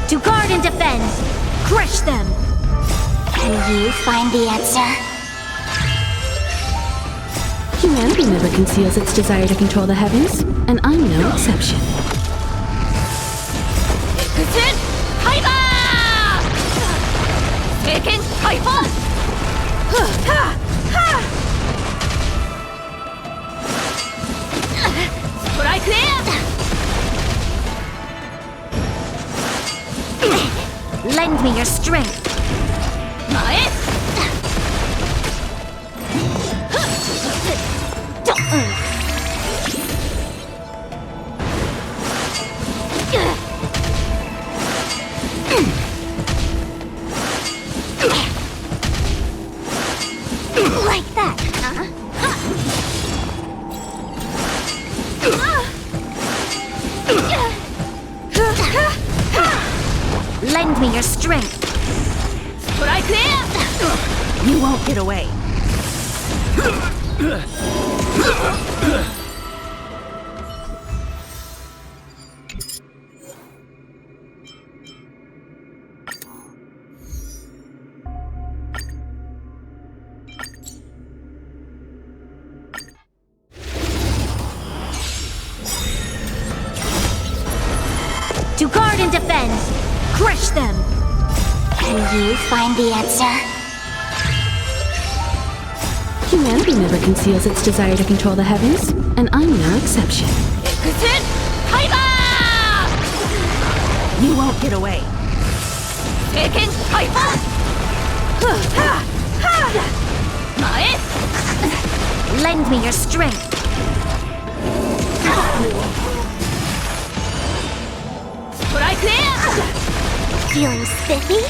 To guard and defend! Crush them! Can you find the answer? Humanity never conceals its desire to control the heavens, and I'm no exception. Xファイバー。聖剣解放。ストライクエア。 Lend me your strength! 前。Like that, huh? Lend me your strength! ストライクエア。 You won't get away. To guard and defend! Crush them! Can you find the answer? Humanity never conceals its desire to control the heavens, and I'm no exception. You won't get away. Lend me your strength. Feeling spiffy?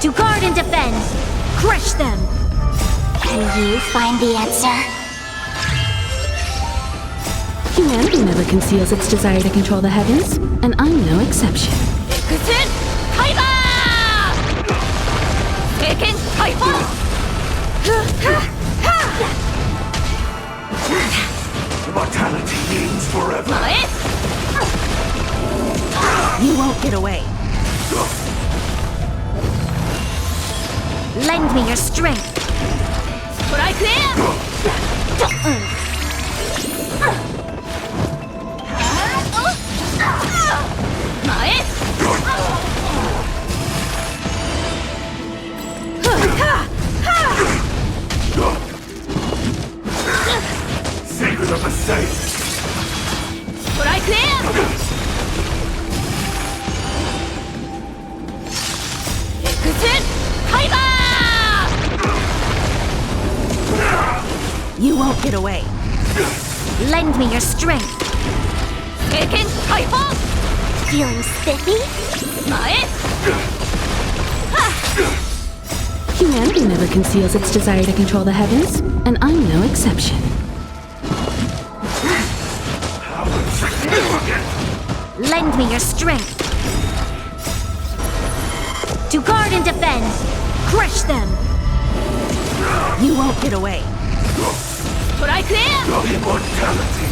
To guard and defend. Crush them. Can you find the answer? Humanity never conceals its desire to control the heavens, and I'm no exception. Mortality means forever. You won't get away. Lend me your strength. Secret of the saints. You won't get away. Lend me your strength. Feeling spiffy? Humanity never conceals its desire to control the heavens, and I'm no exception. Lend me your strength. To guard and defend. Crush them. You won't get away. Of immortality.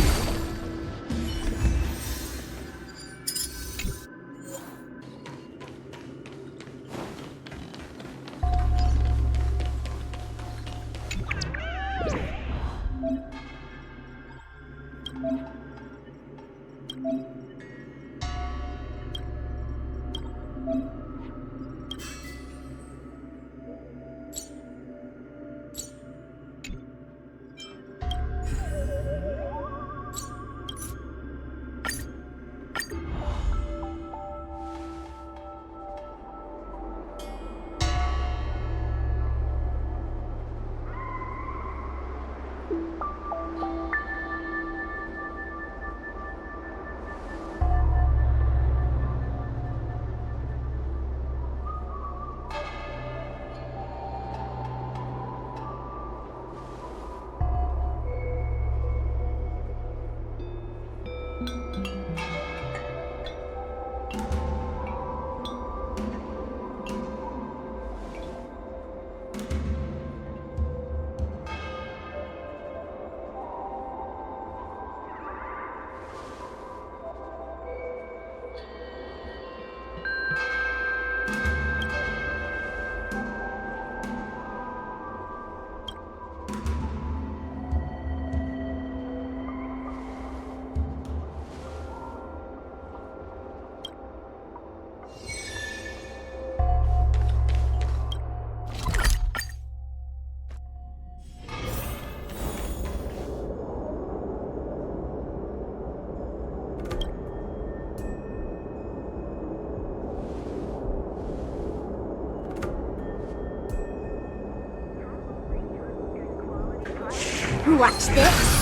Watch this.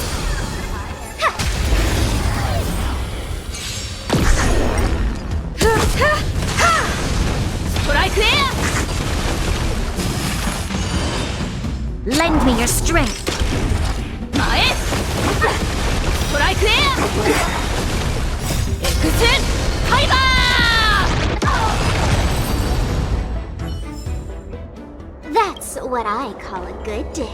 Lend me your strength. ストライクエアエクスファイバー That's what I call a good day.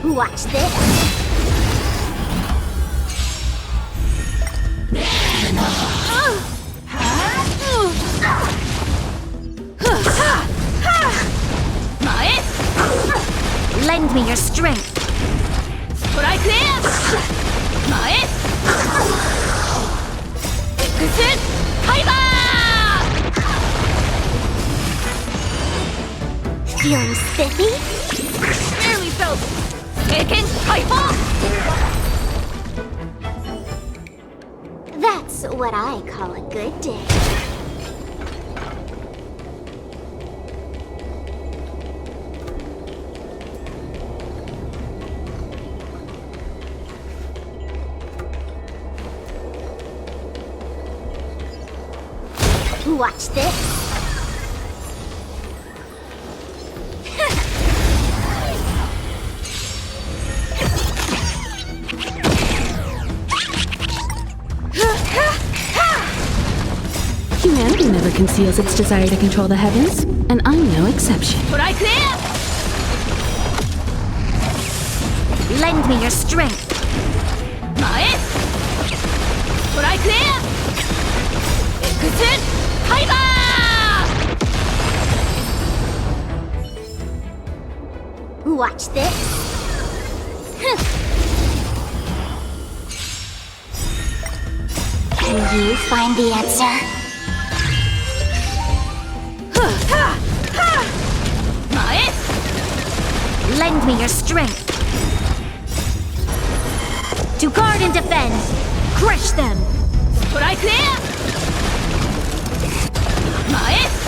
Watch this. Lend me your strength. ストライクエア前エクスファイバー Feeling spiffy? Nearly felt経験解放 That's what I call a good day. Watch this. Humanity never conceals its desire to control the heavens, and I'm no exception. ストライクエア Lend me your strength. 前ストライクエアエクスファイバー Watch this. Can you find the answer? 前 Lend me your strength. To guard and defend. Crush them. ストライクエア前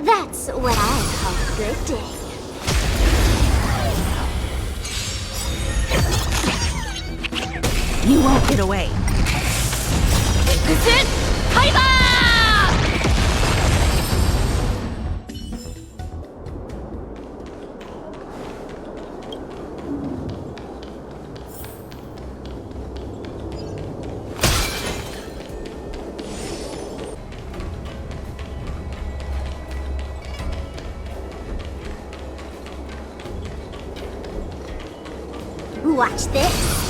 That's what I call a good day. You won't get away. エクスファイバー Watch this.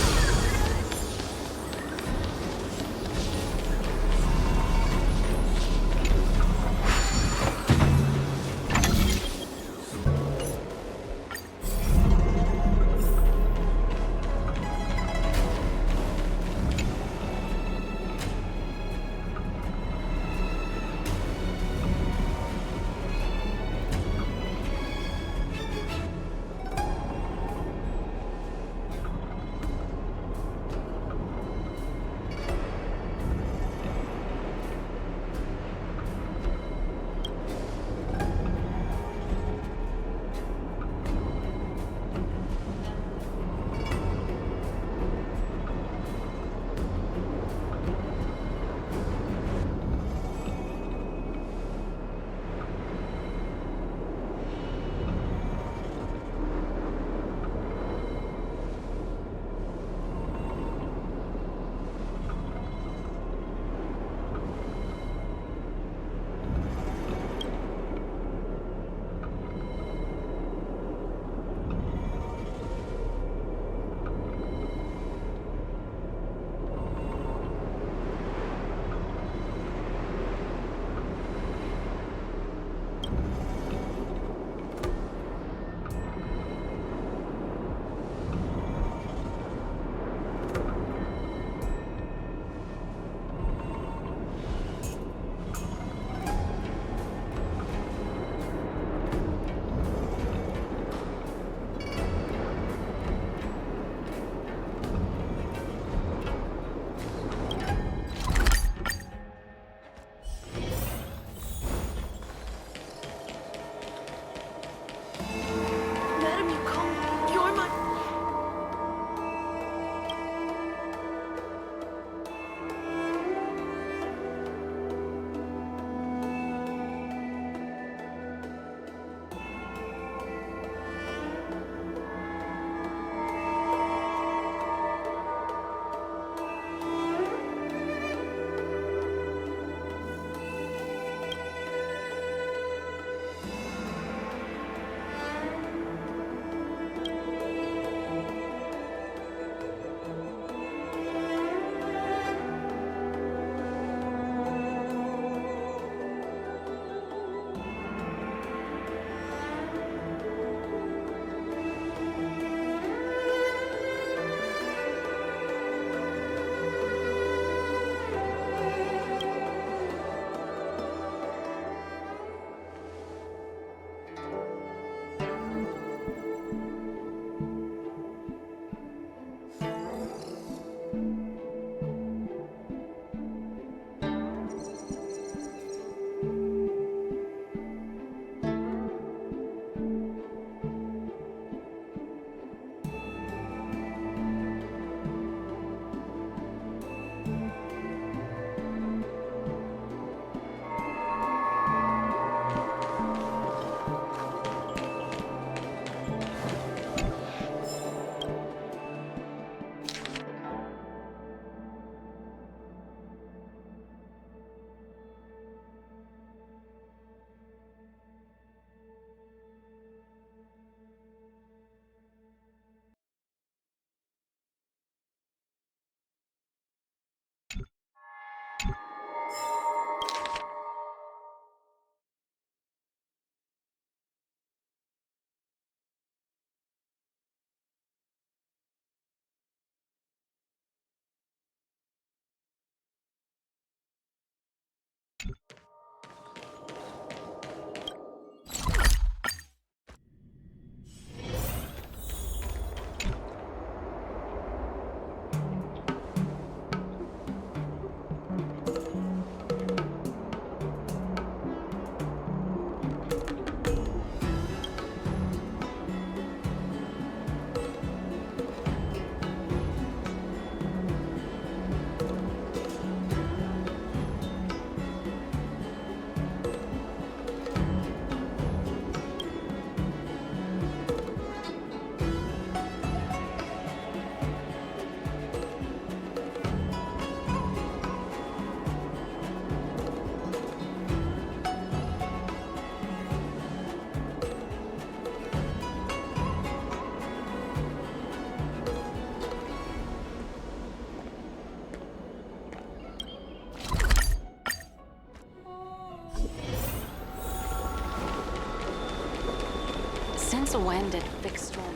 Since when did fixed storm?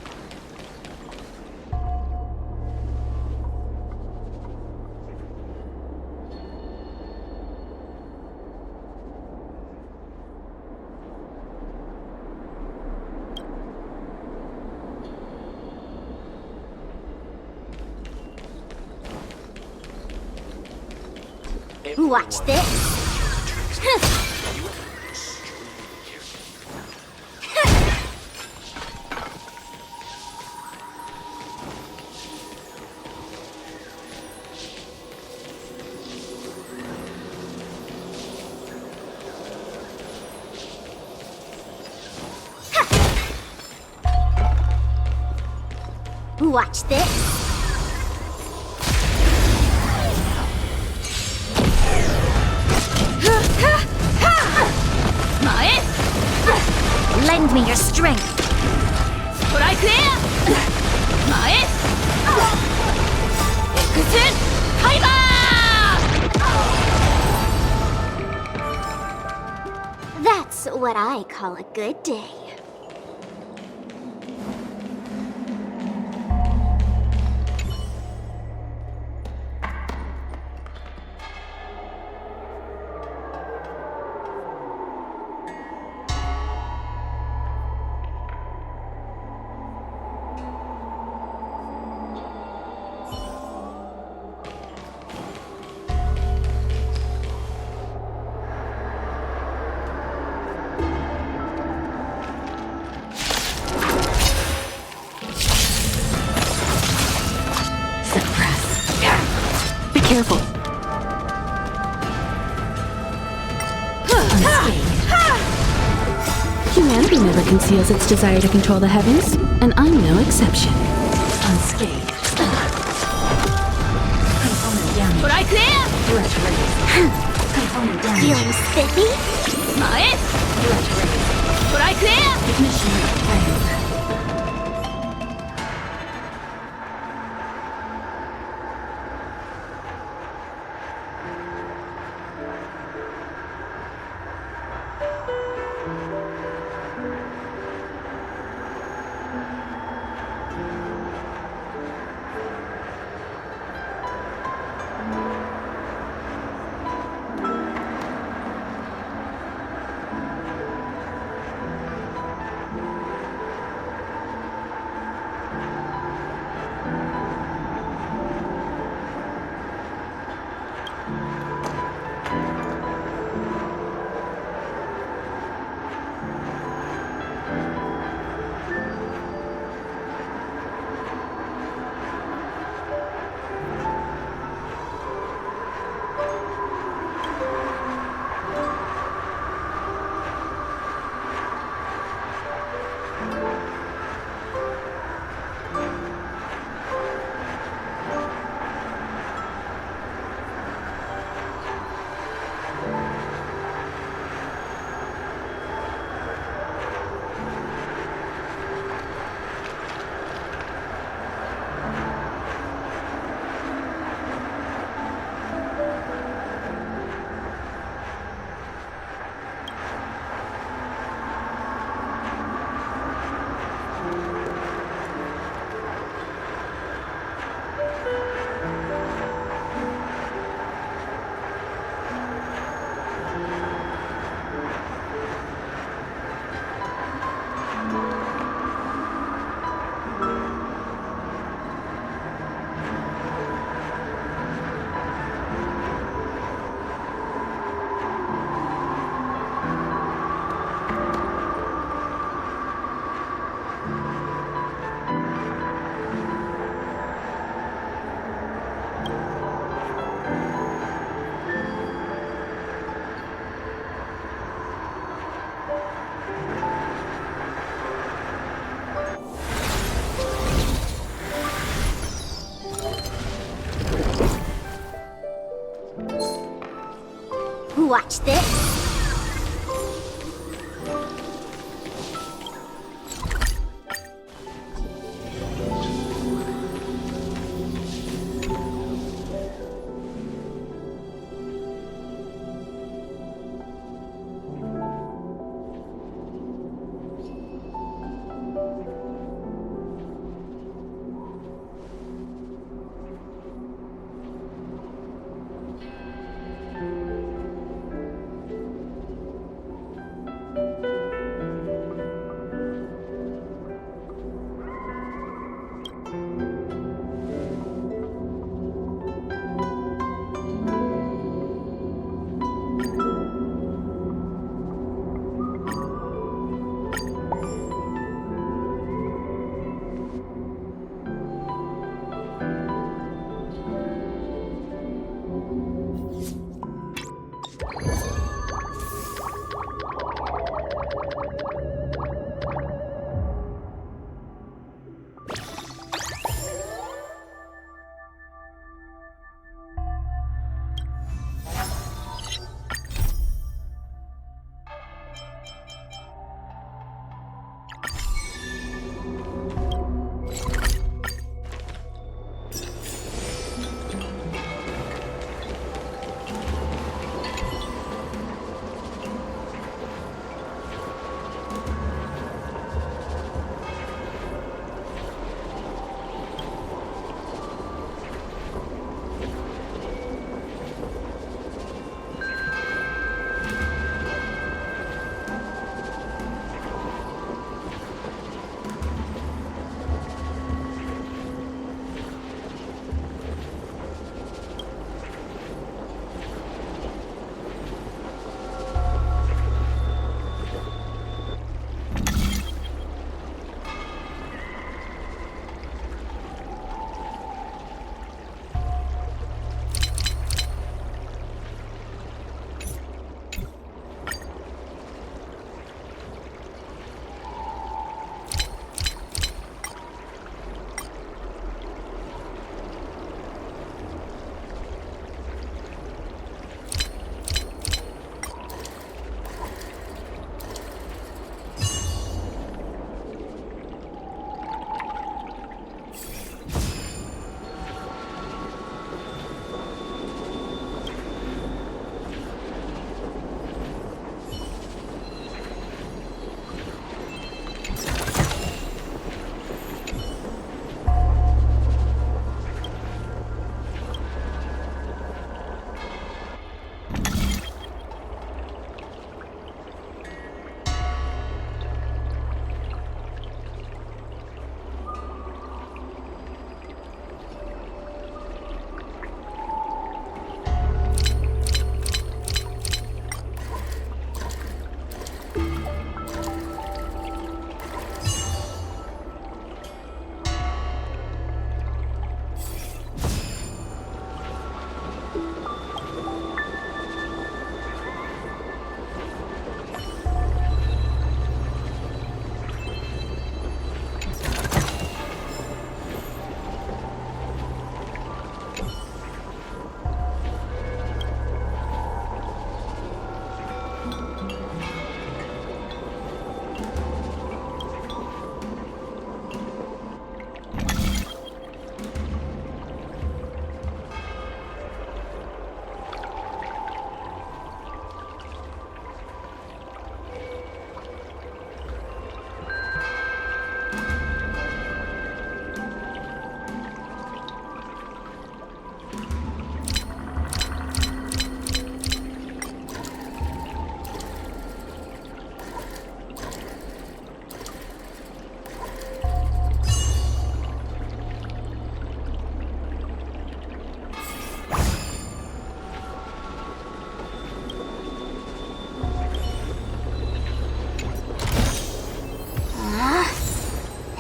Watch this. Watch this. Lend me your strength. Strike there. Mae. Exit. Timer. That's what I call a good day. Careful. Humanity never conceals its desire to control the heavens, and I'm no exception. Unscathed. Component damage. Right there. Threat raised. Component damage. Feeling spiffy? Threat raised. Right there. Ignition failed. Watch this.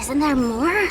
Isn't there more?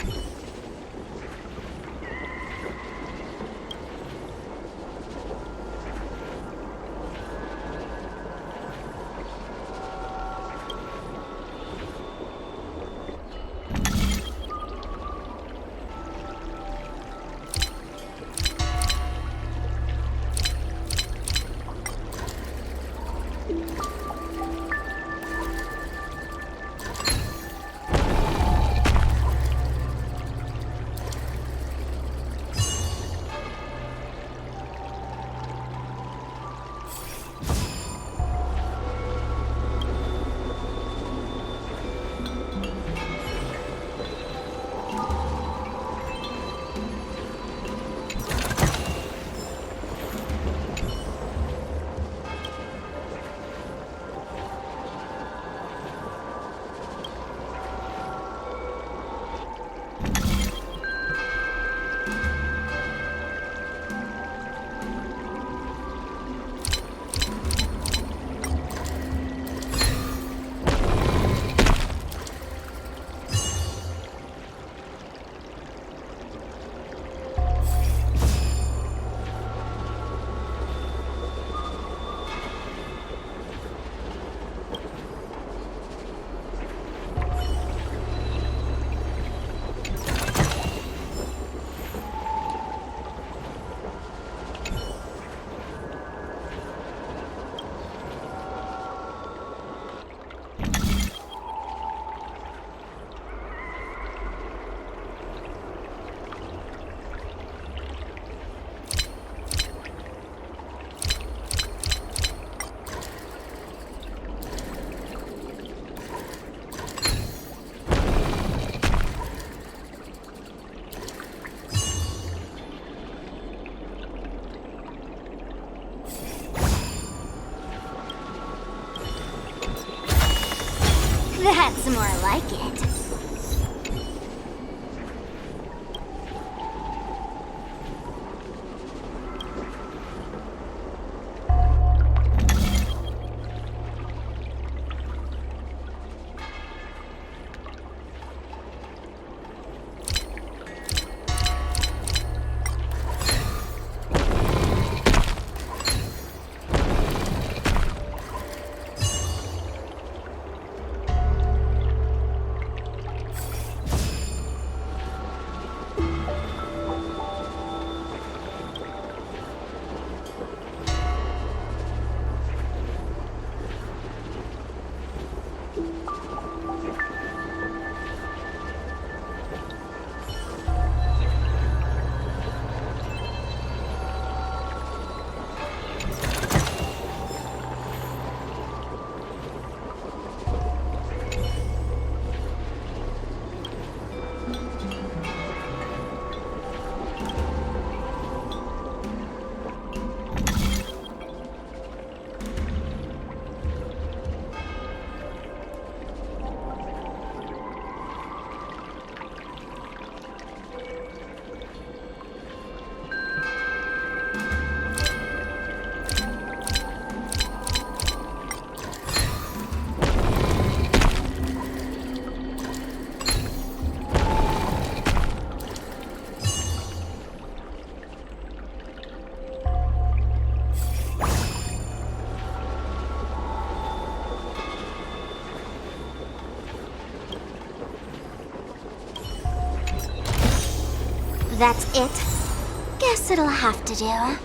That's more like it. That's it. Guess it'll have to do.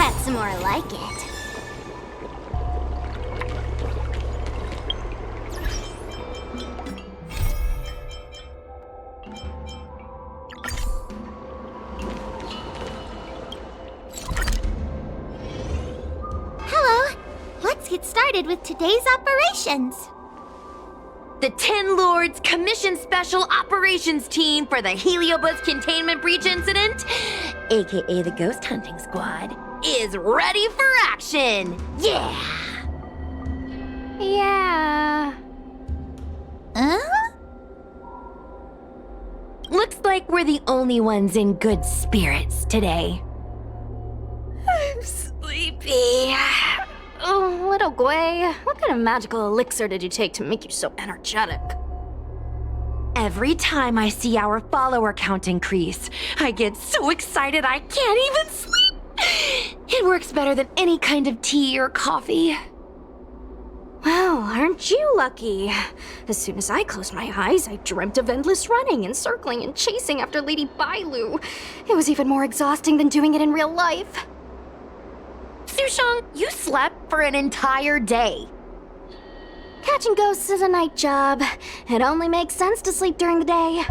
That's more like it. Hello. Let's get started with today's operations. The Ten Lords Commission Special Operations Team for the Heliobus Containment Breach Incident, aka the Ghost Hunting Squad, is ready for action! Yeah! Yeah. Huh? Looks like we're the only ones in good spirits today. I'm sleepy. Oh, little Gwei, what kind of magical elixir did you take to make you so energetic? Every time I see our follower count increase, I get so excited I can't even sleep. It works better than any kind of tea or coffee. Well, aren't you lucky? As soon as I closed my eyes, I dreamt of endless running and circling and chasing after Lady Bailu. It was even more exhausting than doing it in real life. Sushang, you slept for an entire day. Catching ghosts is a night job. It only makes sense to sleep during the day.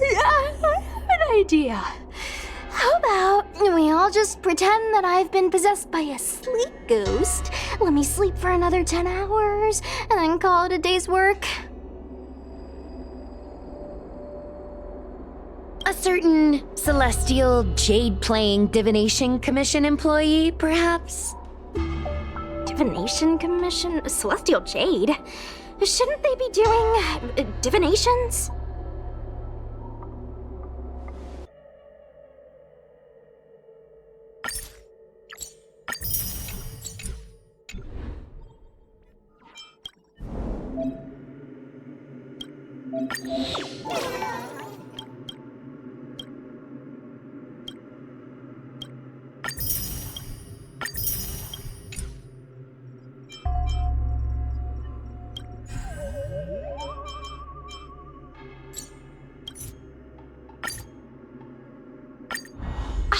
I have an idea. How about we all just pretend that I've been possessed by a sleep ghost? Let me sleep for another 10 hours, and then call it a day's work. A certain celestial jade-playing divination commission employee, perhaps? Divination Commission? Celestial Jade? Shouldn't they be doing divinations?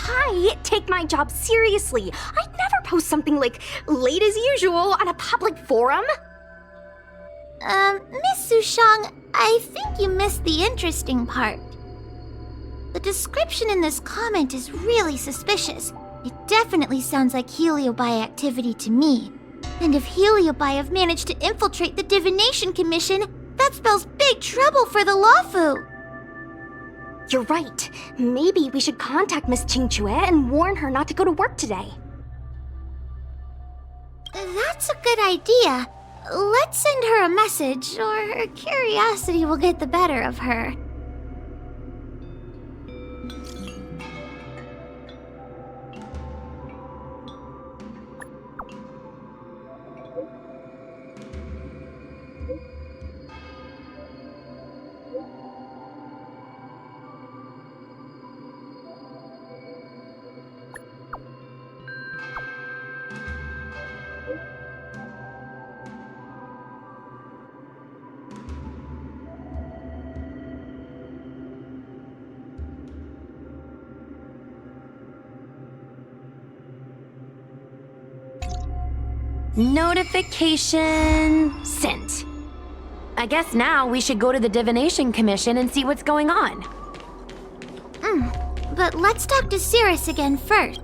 I take my job seriously. I'd never post something like late as usual on a public forum. Miss Sushang, I think you missed the interesting part. The description in this comment is really suspicious. It definitely sounds like Heliobi activity to me. And if Heliobi have managed to infiltrate the Divination Commission, that spells big trouble for the Lawfu. You're right. Maybe we should contact Miss Qingchue and warn her not to go to work today. That's a good idea. Let's send her a message, or her curiosity will get the better of her. Notification sent. I guess now we should go to the Divination Commission and see what's going on. But let's talk to Cirrus again first.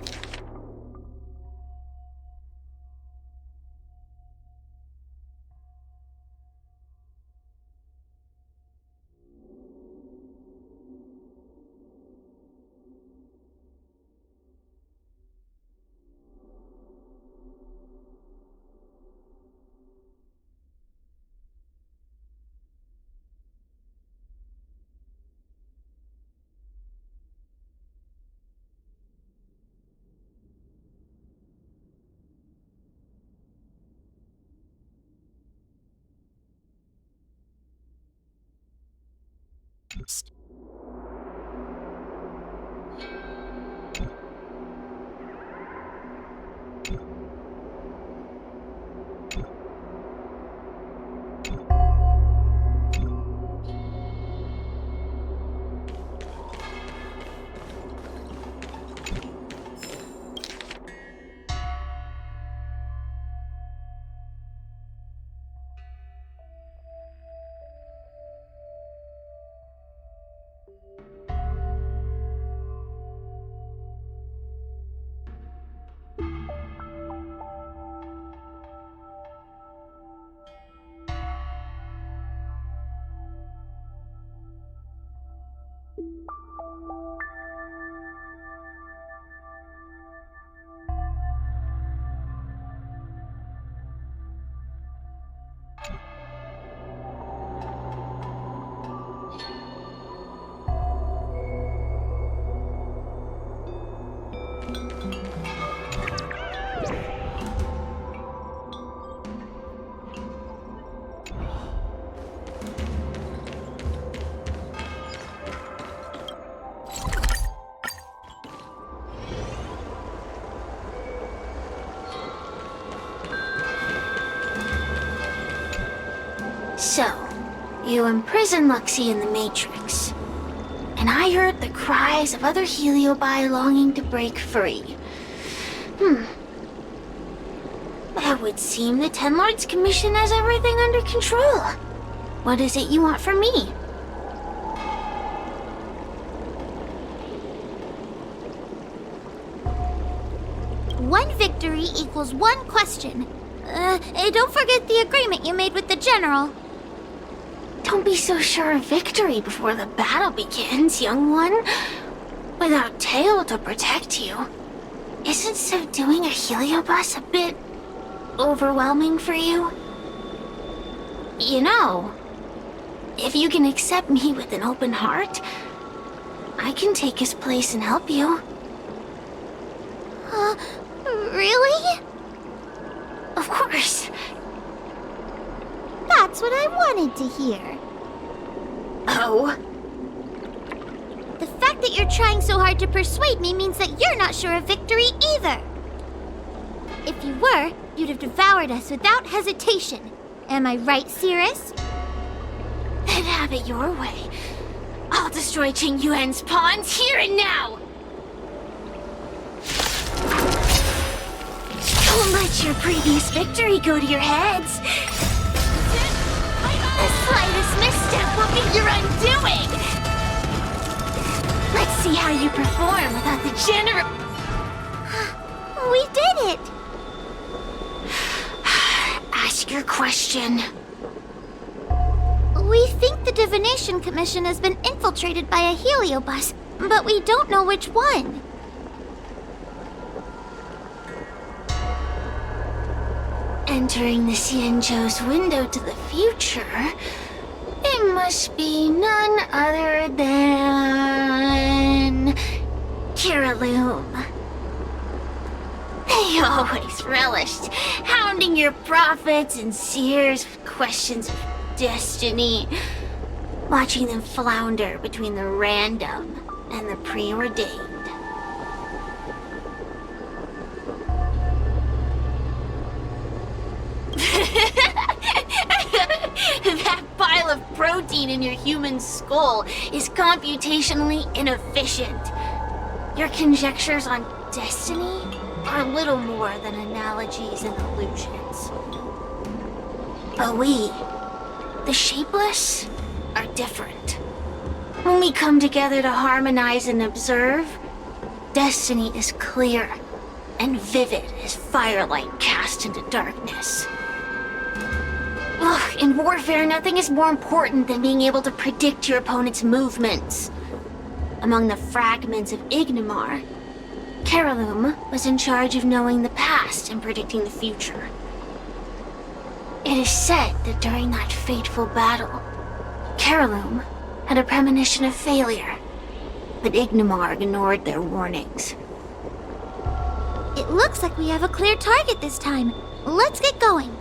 So, you imprisoned Luxie in the Matrix. And I heard the cries of other Heliobi longing to break free. It would seem the Ten Lords Commission has everything under control. What is it you want from me? One victory equals one question. Don't forget the agreement you made with the General. Don't be so sure of victory before the battle begins, young one. Without Tail to protect you, isn't subduing a Heliobus a bit overwhelming for you? You know, if you can accept me with an open heart, I can take his place and help you. Really? Of course. That's what I wanted to hear. Oh? The fact that you're trying so hard to persuade me means that you're not sure of victory either. If you were, you'd have devoured us without hesitation. Am I right, Cirrus? Then have it your way. I'll destroy Qing Yuan's pawns here and now! Don't let your previous victory go to your heads. The slightest misstep will be your undoing! Let's see how you perform without the general... We did it! Ask your question. We think the Divination Commission has been infiltrated by a Heliobus, but we don't know which one. Entering the Xianzhou's window to the future, it must be none other than... Kiraloom. They always relished hounding your prophets and seers with questions of destiny, watching them flounder between the random and the preordained. That pile of protein in your human skull is computationally inefficient. Your conjectures on destiny are little more than analogies and illusions. But we, the Shapeless, are different. When we come together to harmonize and observe, destiny is clear and vivid as firelight cast into darkness. Ugh, in warfare, nothing is more important than being able to predict your opponent's movements. Among the fragments of Ignimar, Kiraloom was in charge of knowing the past and predicting the future. It is said that during that fateful battle, Kiraloom had a premonition of failure, but Ignimar ignored their warnings. It looks like we have a clear target this time. Let's get going.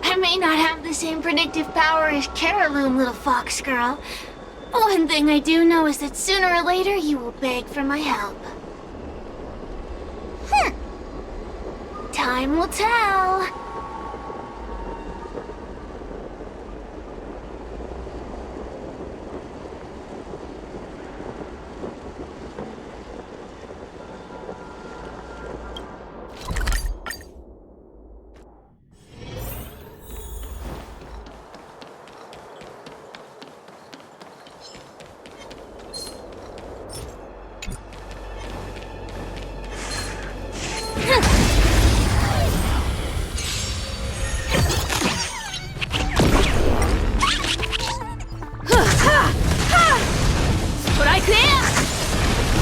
I may not have the same predictive power as Kiraloom, little fox girl. But one thing I do know is that sooner or later you will beg for my help. Time will tell.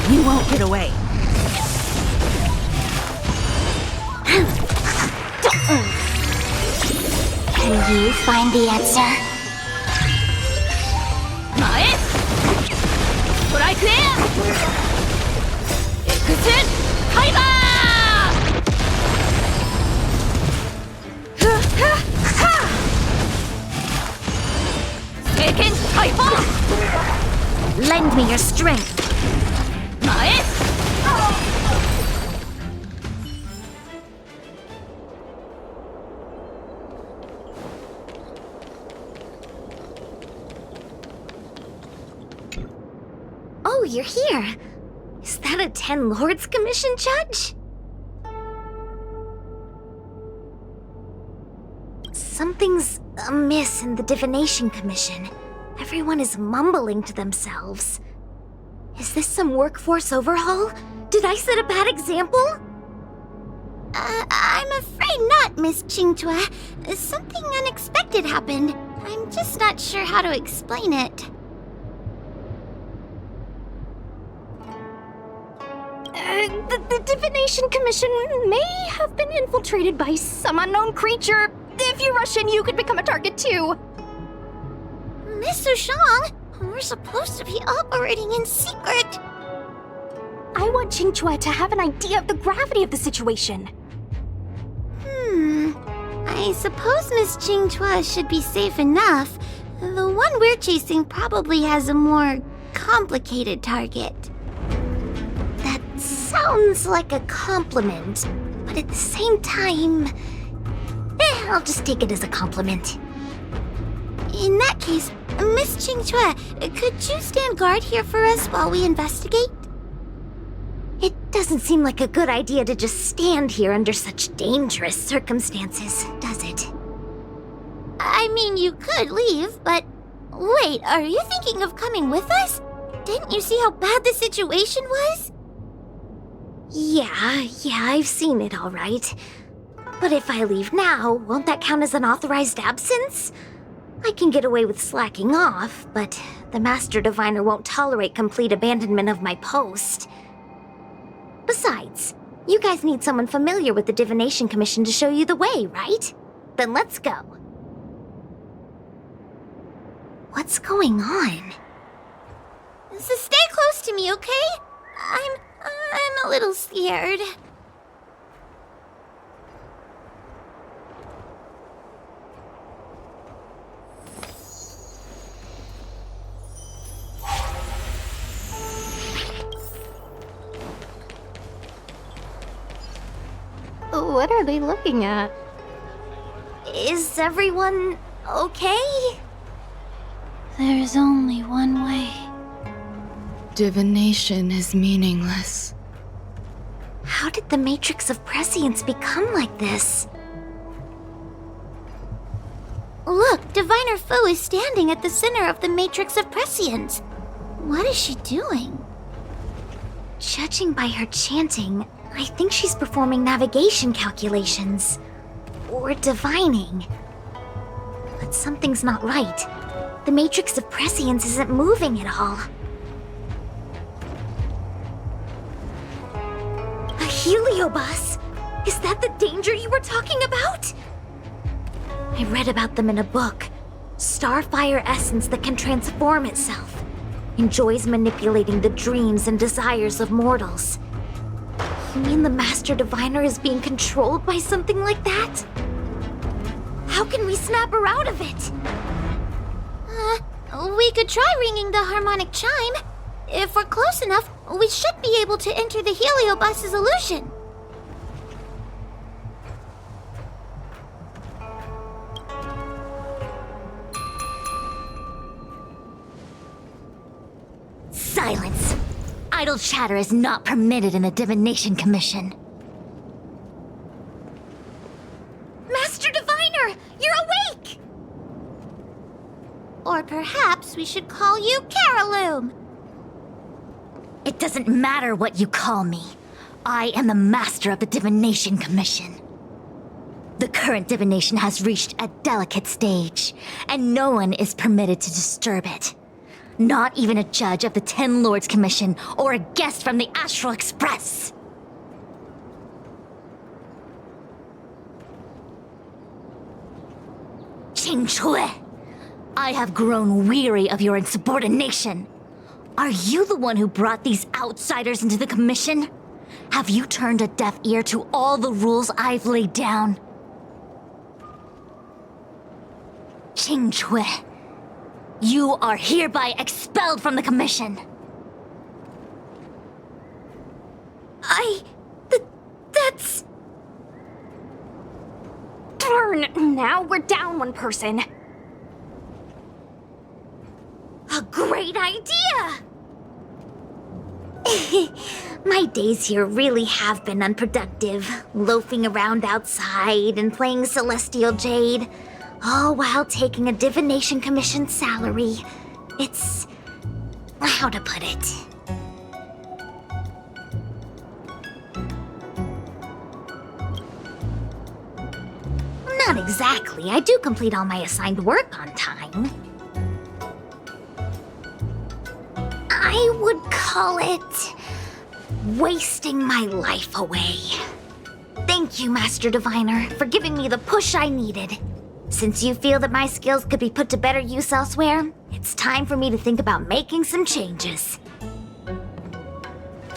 You won't get away. Can you find the answer? Lend me your strength. Oh, you're here. Is that a 10 Lords Commission judge? Something's amiss in the Divination Commission. Everyone is mumbling to themselves. Is this some workforce overhaul? Did I set a bad example? I'm afraid not, Miss Qingtua. Something unexpected happened. I'm just not sure how to explain it. The Divination Commission may have been infiltrated by some unknown creature. If you rush in, you could become a target too. Miss Sushang, we're supposed to be operating in secret. I want Qingchue to have an idea of the gravity of the situation. I suppose Miss Qingtua should be safe enough. The one we're chasing probably has a more complicated target. That sounds like a compliment, but at the same time... I'll just take it as a compliment. In that case, Miss Qingchue, could you stand guard here for us while we investigate? It doesn't seem like a good idea to just stand here under such dangerous circumstances, does it? I mean, you could leave, but... Wait, are you thinking of coming with us? Didn't you see how bad the situation was? Yeah, I've seen it all right. But if I leave now, won't that count as an authorized absence? I can get away with slacking off, but the Master Diviner won't tolerate complete abandonment of my post. Besides, you guys need someone familiar with the Divination Commission to show you the way, right? Then let's go. What's going on? So stay close to me, okay? I'm a little scared. What are they looking at? Is everyone okay? There's only one way. Divination is meaningless. How did the Matrix of Prescience become like this? Look, Diviner Foe is standing at the center of the Matrix of Prescience. What is she doing? Judging by her chanting, I think she's performing navigation calculations. Or divining. But something's not right. The Matrix of Prescience isn't moving at all. A heliobus? Is that the danger you were talking about? I read about them in a book. Starfire essence that can transform itself. Enjoys manipulating the dreams and desires of mortals. You mean the Master Diviner is being controlled by something like that? How can we snap her out of it? We could try ringing the harmonic chime. If we're close enough, we should be able to enter the heliobus's illusion. Silence! Idle chatter is not permitted in the Divination Commission. Master Diviner! You're awake! Or perhaps we should call you Caraloom. It doesn't matter what you call me. I am the master of the Divination Commission. The current divination has reached a delicate stage, and no one is permitted to disturb it. Not even a judge of the 10 Lords Commission or a guest from the Astral Express. Qingchue, I have grown weary of your insubordination. Are you the one who brought these outsiders into the Commission? Have you turned a deaf ear to all the rules I've laid down? Qingchue, you are hereby expelled from the Commission. That's... Darn! Now we're down one person. a great idea! My days here really have been unproductive, loafing around outside and playing Celestial Jade, all while taking a divination commission salary. It's... how to put it? Not exactly. I do complete all my assigned work on time. I would call it... wasting my life away. Thank you, Master Diviner, for giving me the push I needed. Since you feel that my skills could be put to better use elsewhere, it's time for me to think about making some changes.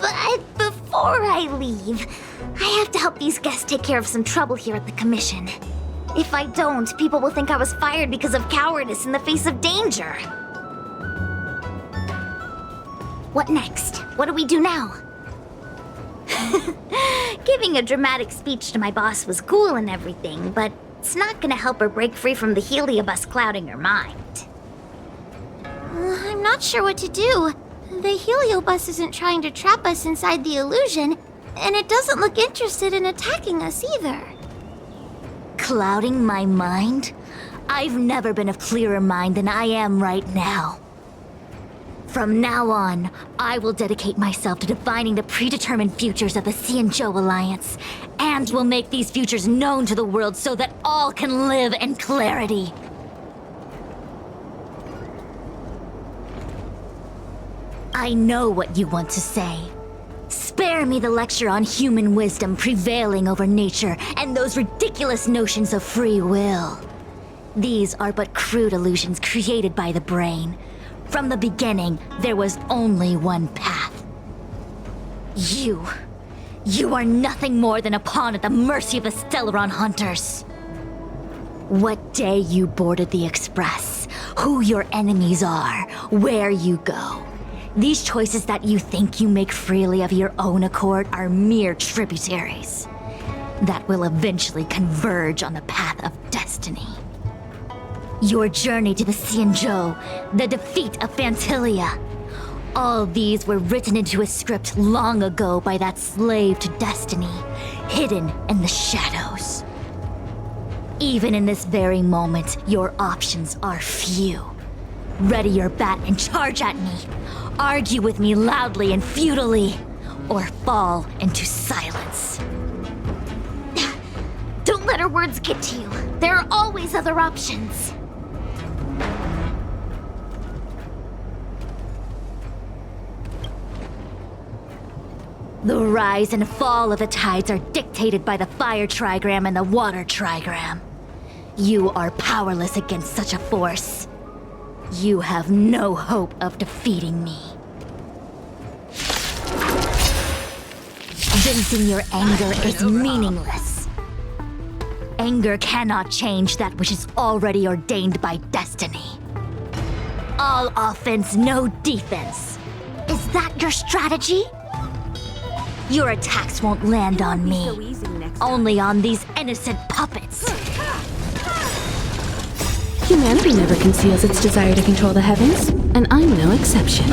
But before I leave, I have to help these guests take care of some trouble here at the Commission. If I don't, people will think I was fired because of cowardice in the face of danger. What next? What do we do now? Giving a dramatic speech to my boss was cool and everything, but it's not gonna help her break free from the heliobus clouding her mind. I'm not sure what to do. The heliobus isn't trying to trap us inside the illusion, and it doesn't look interested in attacking us either. Clouding my mind? I've never been of clearer mind than I am right now. From now on, I will dedicate myself to defining the predetermined futures of the Xianzhou Alliance, and will make these futures known to the world so that all can live in clarity. I know what you want to say. Spare me the lecture on human wisdom prevailing over nature and those ridiculous notions of free will. These are but crude illusions created by the brain. From the beginning, there was only one path. You are nothing more than a pawn at the mercy of the Stellaron hunters. What day you boarded the Express, who your enemies are, where you go. These choices that you think you make freely of your own accord are mere tributaries that will eventually converge on the path of destiny. Your journey to the Xianzhou, the defeat of Phantilia. All these were written into a script long ago by that slave to destiny, hidden in the shadows. Even in this very moment, your options are few. Ready your bat and charge at me. Argue with me loudly and futilely, or fall into silence. Don't let her words get to you. There are always other options. The rise and fall of the tides are dictated by the fire trigram and the water trigram. You are powerless against such a force. You have no hope of defeating me. Venting your anger is meaningless. Anger cannot change that which is already ordained by destiny. All offense, no defense. Is that your strategy? Your attacks won't land on me. Only on these innocent puppets. Humanity never conceals its desire to control the heavens, and I'm no exception.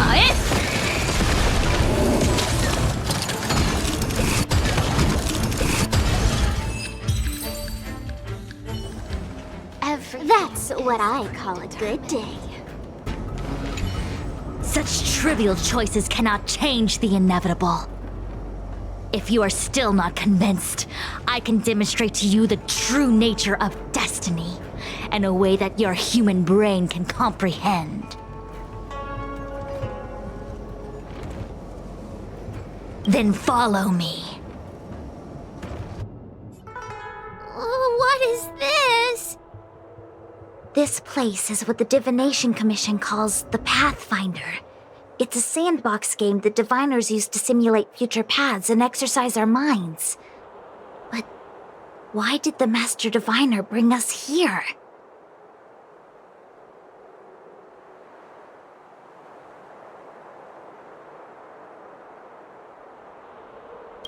That's what I call a good day. Such trivial choices cannot change the inevitable. If you are still not convinced, I can demonstrate to you the true nature of destiny in a way that your human brain can comprehend. Then follow me. What is this? This place is what the Divination Commission calls the Pathfinder. It's a sandbox game that diviners use to simulate future paths and exercise our minds. But why did the Master Diviner bring us here?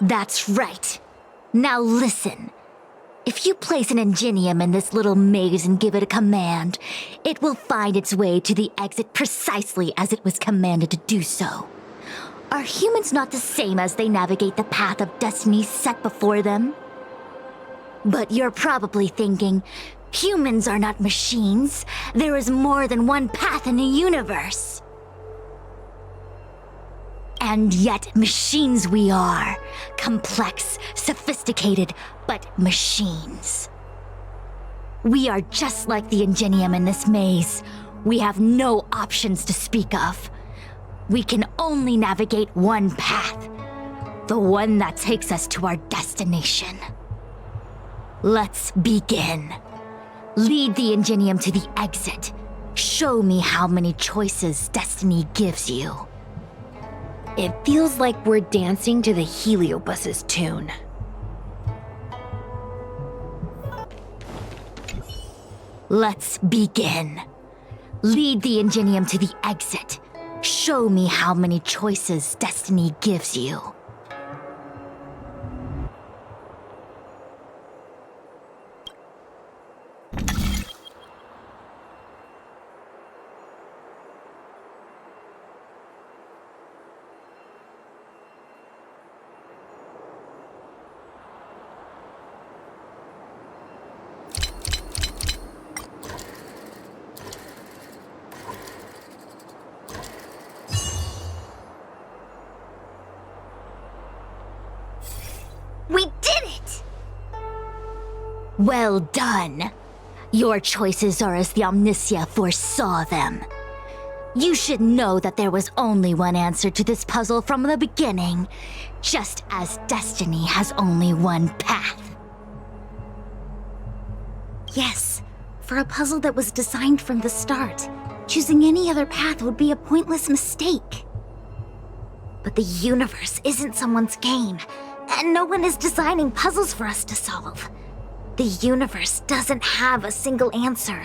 That's right. Now listen. If you place an ingenium in this little maze and give it a command, it will find its way to the exit precisely as it was commanded to do so. Are humans not the same as they navigate the path of destiny set before them? But you're probably thinking, humans are not machines. There is more than one path in the universe. And yet, machines we are. Complex, sophisticated, but machines. We are just like the Ingenium in this maze. We have no options to speak of. We can only navigate one path. The one that takes us to our destination. Let's begin. Lead the Ingenium to the exit. Show me how many choices destiny gives you. It feels like we're dancing to the Heliobus's tune. Let's begin. Lead the Ingenium to the exit. Show me how many choices destiny gives you. We did it! Well done. Your choices are as the Omnicia foresaw them. You should know that there was only one answer to this puzzle from the beginning, just as destiny has only one path. Yes, for a puzzle that was designed from the start, choosing any other path would be a pointless mistake. But the universe isn't someone's game, and no one is designing puzzles for us to solve. The universe doesn't have a single answer.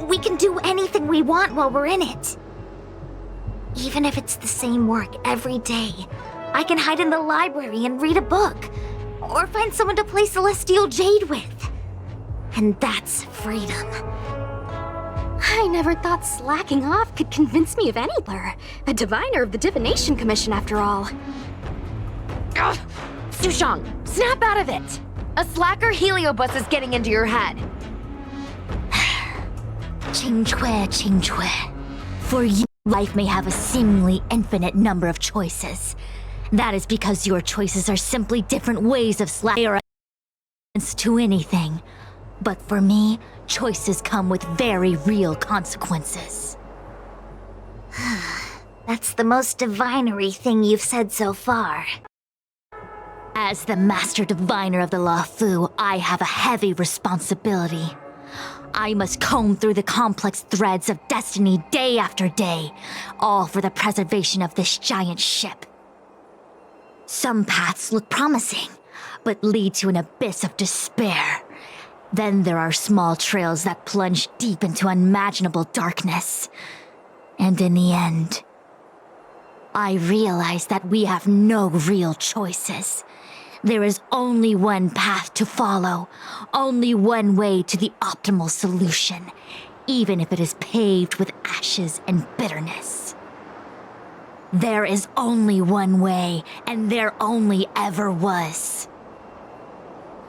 We can do anything we want while we're in it. Even if it's the same work every day, I can hide in the library and read a book, or find someone to play Celestial Jade with. And that's freedom. I never thought slacking off could convince me of any lure. A diviner of the Divination Commission, after all. Ugh! Sushang, snap out of it! A slacker Heliobus is getting into your head. Qingque. For you, life may have a seemingly infinite number of choices. That is because your choices are simply different ways of slacking to anything. But for me, choices come with very real consequences. That's the most divinery thing you've said so far. As the Master Diviner of the Luofu, I have a heavy responsibility. I must comb through the complex threads of destiny day after day, all for the preservation of this giant ship. Some paths look promising, but lead to an abyss of despair. Then there are small trails that plunge deep into unimaginable darkness. And in the end, I realize that we have no real choices. There is only one path to follow, only one way to the optimal solution, even if it is paved with ashes and bitterness. There is only one way, and there only ever was.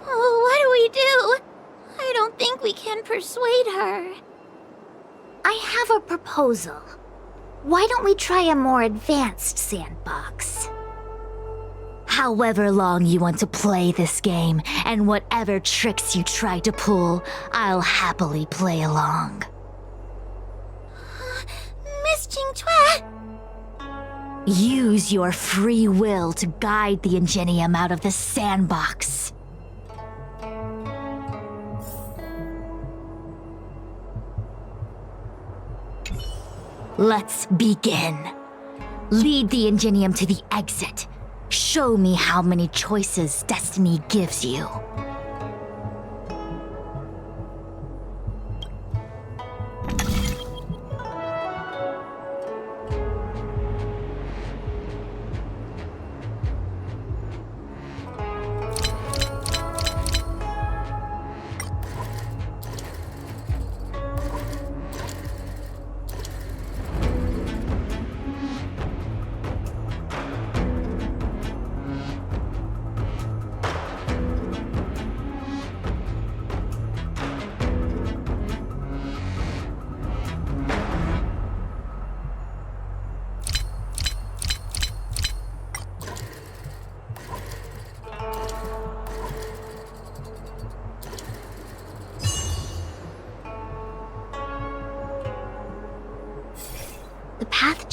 Oh, what do we do? I don't think we can persuade her. I have a proposal. Why don't we try a more advanced sandbox? However long you want to play this game, and whatever tricks you try to pull, I'll happily play along. Miss Qingque! Use your free will to guide the Ingenium out of the sandbox. Let's begin. Lead the Ingenium to the exit. Show me how many choices destiny gives you.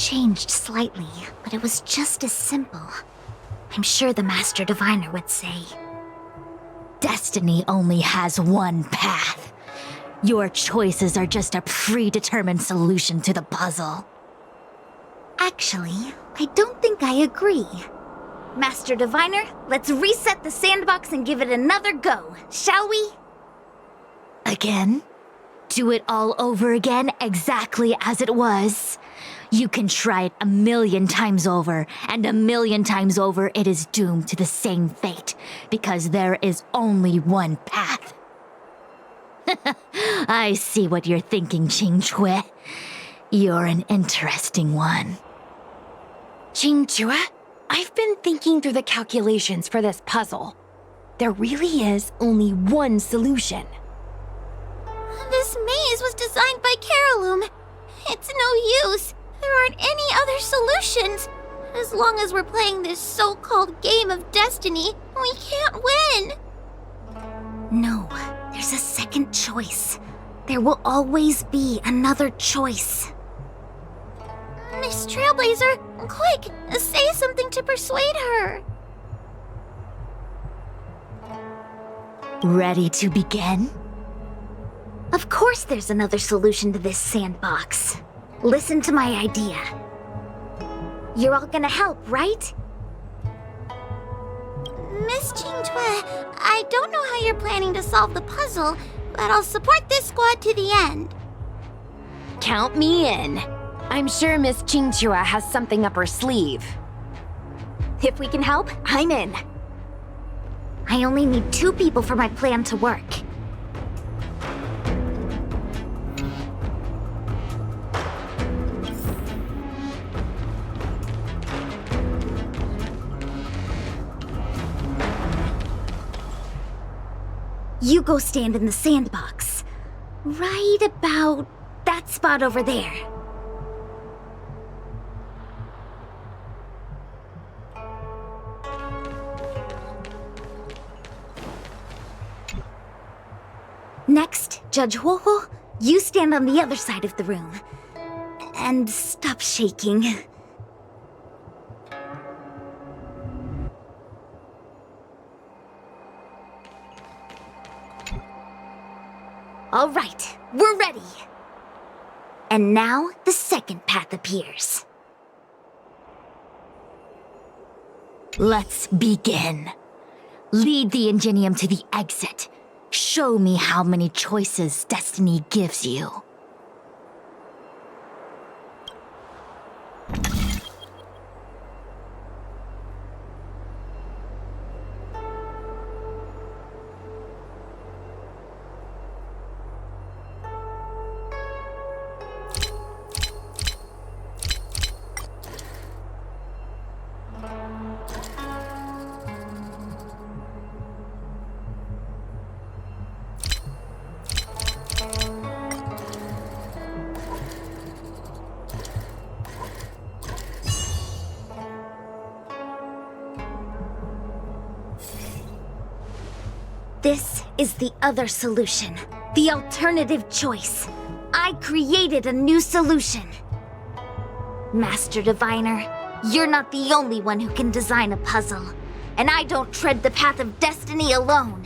changed slightly, but it was just as simple. I'm sure the Master Diviner would say. Destiny only has one path. Your choices are just a predetermined solution to the puzzle. Actually, I don't think I agree. Master Diviner, let's reset the sandbox and give it another go, shall we? Again? Do it all over again exactly as it was? You can try it 1,000,000 times over, and 1,000,000 times over it is doomed to the same fate, because there is only one path. I see what you're thinking, Qingque. You're an interesting one. Qingque, I've been thinking through the calculations for this puzzle. There really is only one solution. This maze was designed by Carolum. It's no use. There aren't any other solutions. As long as we're playing this so-called game of destiny, we can't win. No, there's a second choice. There will always be another choice. Miss Trailblazer, quick, say something to persuade her. Ready to begin? Of course there's another solution to this sandbox. Listen to my idea. You're all gonna help, right? Miss Qingque, I don't know how you're planning to solve the puzzle, but I'll support this squad to the end. Count me in. I'm sure Miss Qingque has something up her sleeve. If we can help, I'm in. I only need 2 people for my plan to work. You go stand in the sandbox. Right about that spot over there. Next, Judge Huohuo, you stand on the other side of the room. And stop shaking. All right, we're ready. And now the second path appears. Let's begin. Lead the Ingenium to the exit. Show me how many choices destiny gives you. This is the other solution, the alternative choice. I created a new solution. Master Diviner, you're not the only one who can design a puzzle, and I don't tread the path of destiny alone.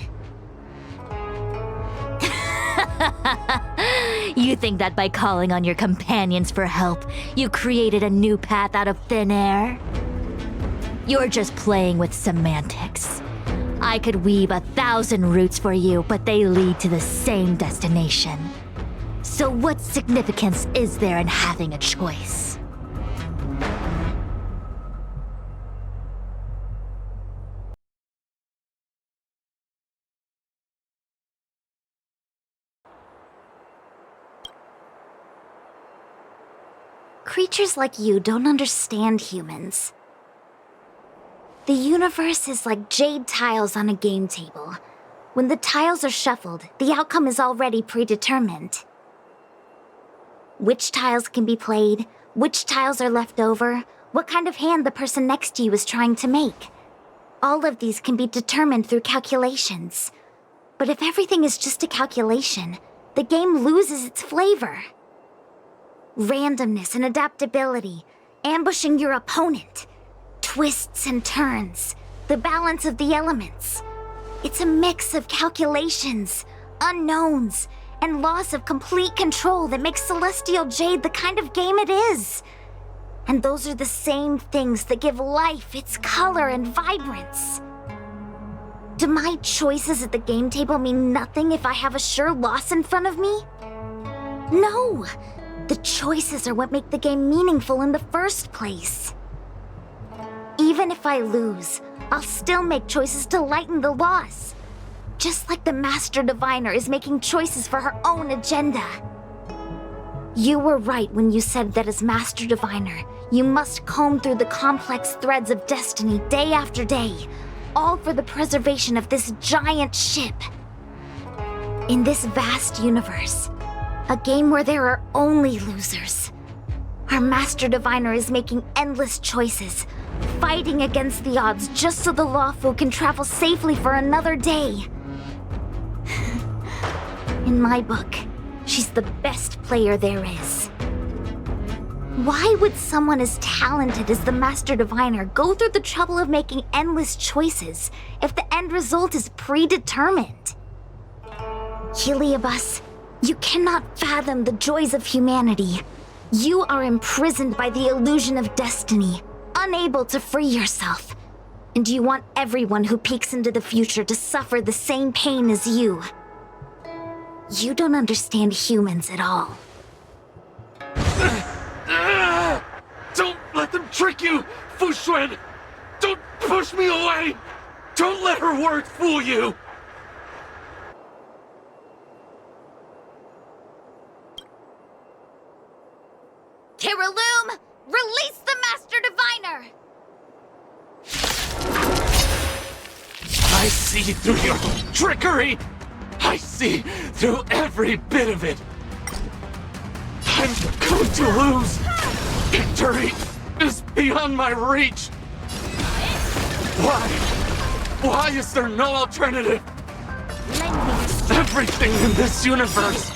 You think that by calling on your companions for help, you created a new path out of thin air? You're just playing with semantics. I could weave 1,000 routes for you, but they lead to the same destination. So what significance is there in having a choice? Creatures like you don't understand humans. The universe is like jade tiles on a game table. When the tiles are shuffled, the outcome is already predetermined. Which tiles can be played, which tiles are left over, what kind of hand the person next to you is trying to make. All of these can be determined through calculations. But if everything is just a calculation, the game loses its flavor. Randomness and adaptability, ambushing your opponent. Twists and turns, the balance of the elements. It's a mix of calculations, unknowns, and loss of complete control that makes Celestial Jade the kind of game it is. And those are the same things that give life its color and vibrance. Do my choices at the game table mean nothing if I have a sure loss in front of me? No! The choices are what make the game meaningful in the first place. Even if I lose, I'll still make choices to lighten the loss. Just like the Master Diviner is making choices for her own agenda. You were right when you said that as Master Diviner, you must comb through the complex threads of destiny day after day, all for the preservation of this giant ship. In this vast universe, a game where there are only losers, our Master Diviner is making endless choices, fighting against the odds just so the Lawful can travel safely for another day. In my book, she's the best player there is. Why would someone as talented as the Master Diviner go through the trouble of making endless choices if the end result is predetermined? Heliobus, you cannot fathom the joys of humanity. You are imprisoned by the illusion of destiny, unable to free yourself. And you want everyone who peeks into the future to suffer the same pain as you. You don't understand humans at all. Don't let them trick you, Fu Xuan! Don't push me away! Don't let her words fool you! Kiriloom, release the Master Diviner! I see through your trickery! I see through every bit of it! I'm going to lose! Victory is beyond my reach! Why? Why is there no alternative? Everything in this universe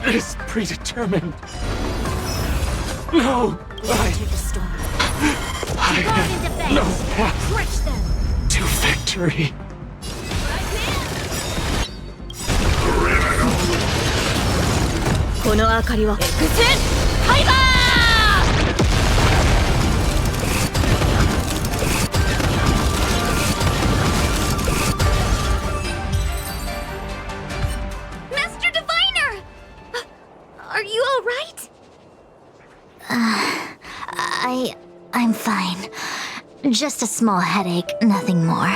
is predetermined. No, I have no path to victory. Master Diviner! Are you all right? I'm fine. Just a small headache, nothing more.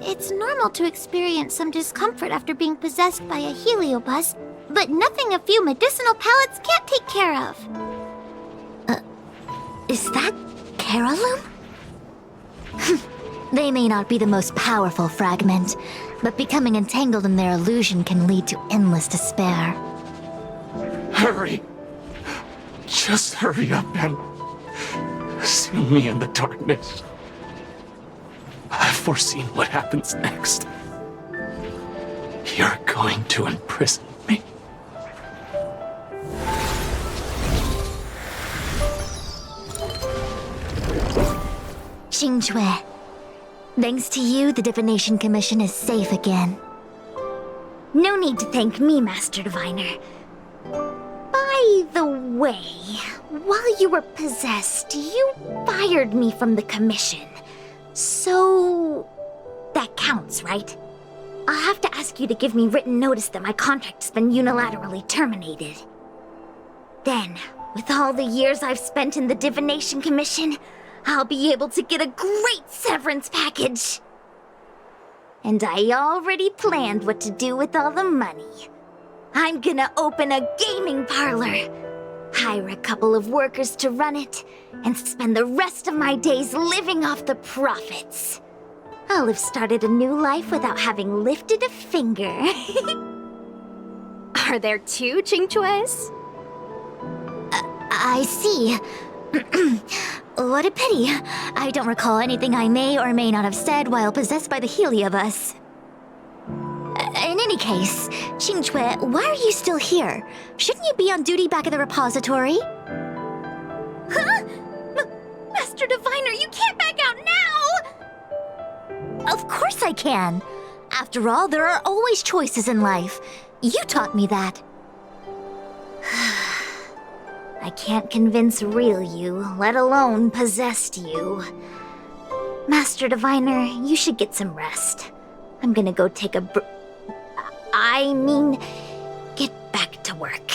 It's normal to experience some discomfort after being possessed by a heliobus, but nothing a few medicinal pellets can't take care of. Is that Kiriloom? They may not be the most powerful fragment, but becoming entangled in their illusion can lead to endless despair. Hurry! Just hurry up and see me in the darkness. I've foreseen what happens next. You're going to imprison me. Xingque, thanks to you, the Divination Commission is safe again. No need to thank me, Master Diviner. By the way, while you were possessed, you fired me from the Commission. So... that counts, right? I'll have to ask you to give me written notice that my contract's been unilaterally terminated. Then, with all the years I've spent in the Divination Commission, I'll be able to get a great severance package. And I already planned what to do with all the money. I'm gonna open a gaming parlor, hire a couple of workers to run it, and spend the rest of my days living off the profits. I'll have started a new life without having lifted a finger. Are there two Xingques? I see. What a pity. I don't recall anything I may or may not have said while possessed by the Heliobus. In any case, Xingque, why are you still here? Shouldn't you be on duty back at the repository? Huh? Master Diviner, you can't back out now! Of course I can. After all, there are always choices in life. You taught me that. I can't convince real you, let alone possessed you. Master Diviner, you should get some rest. I'm gonna go take a I mean, get back to work.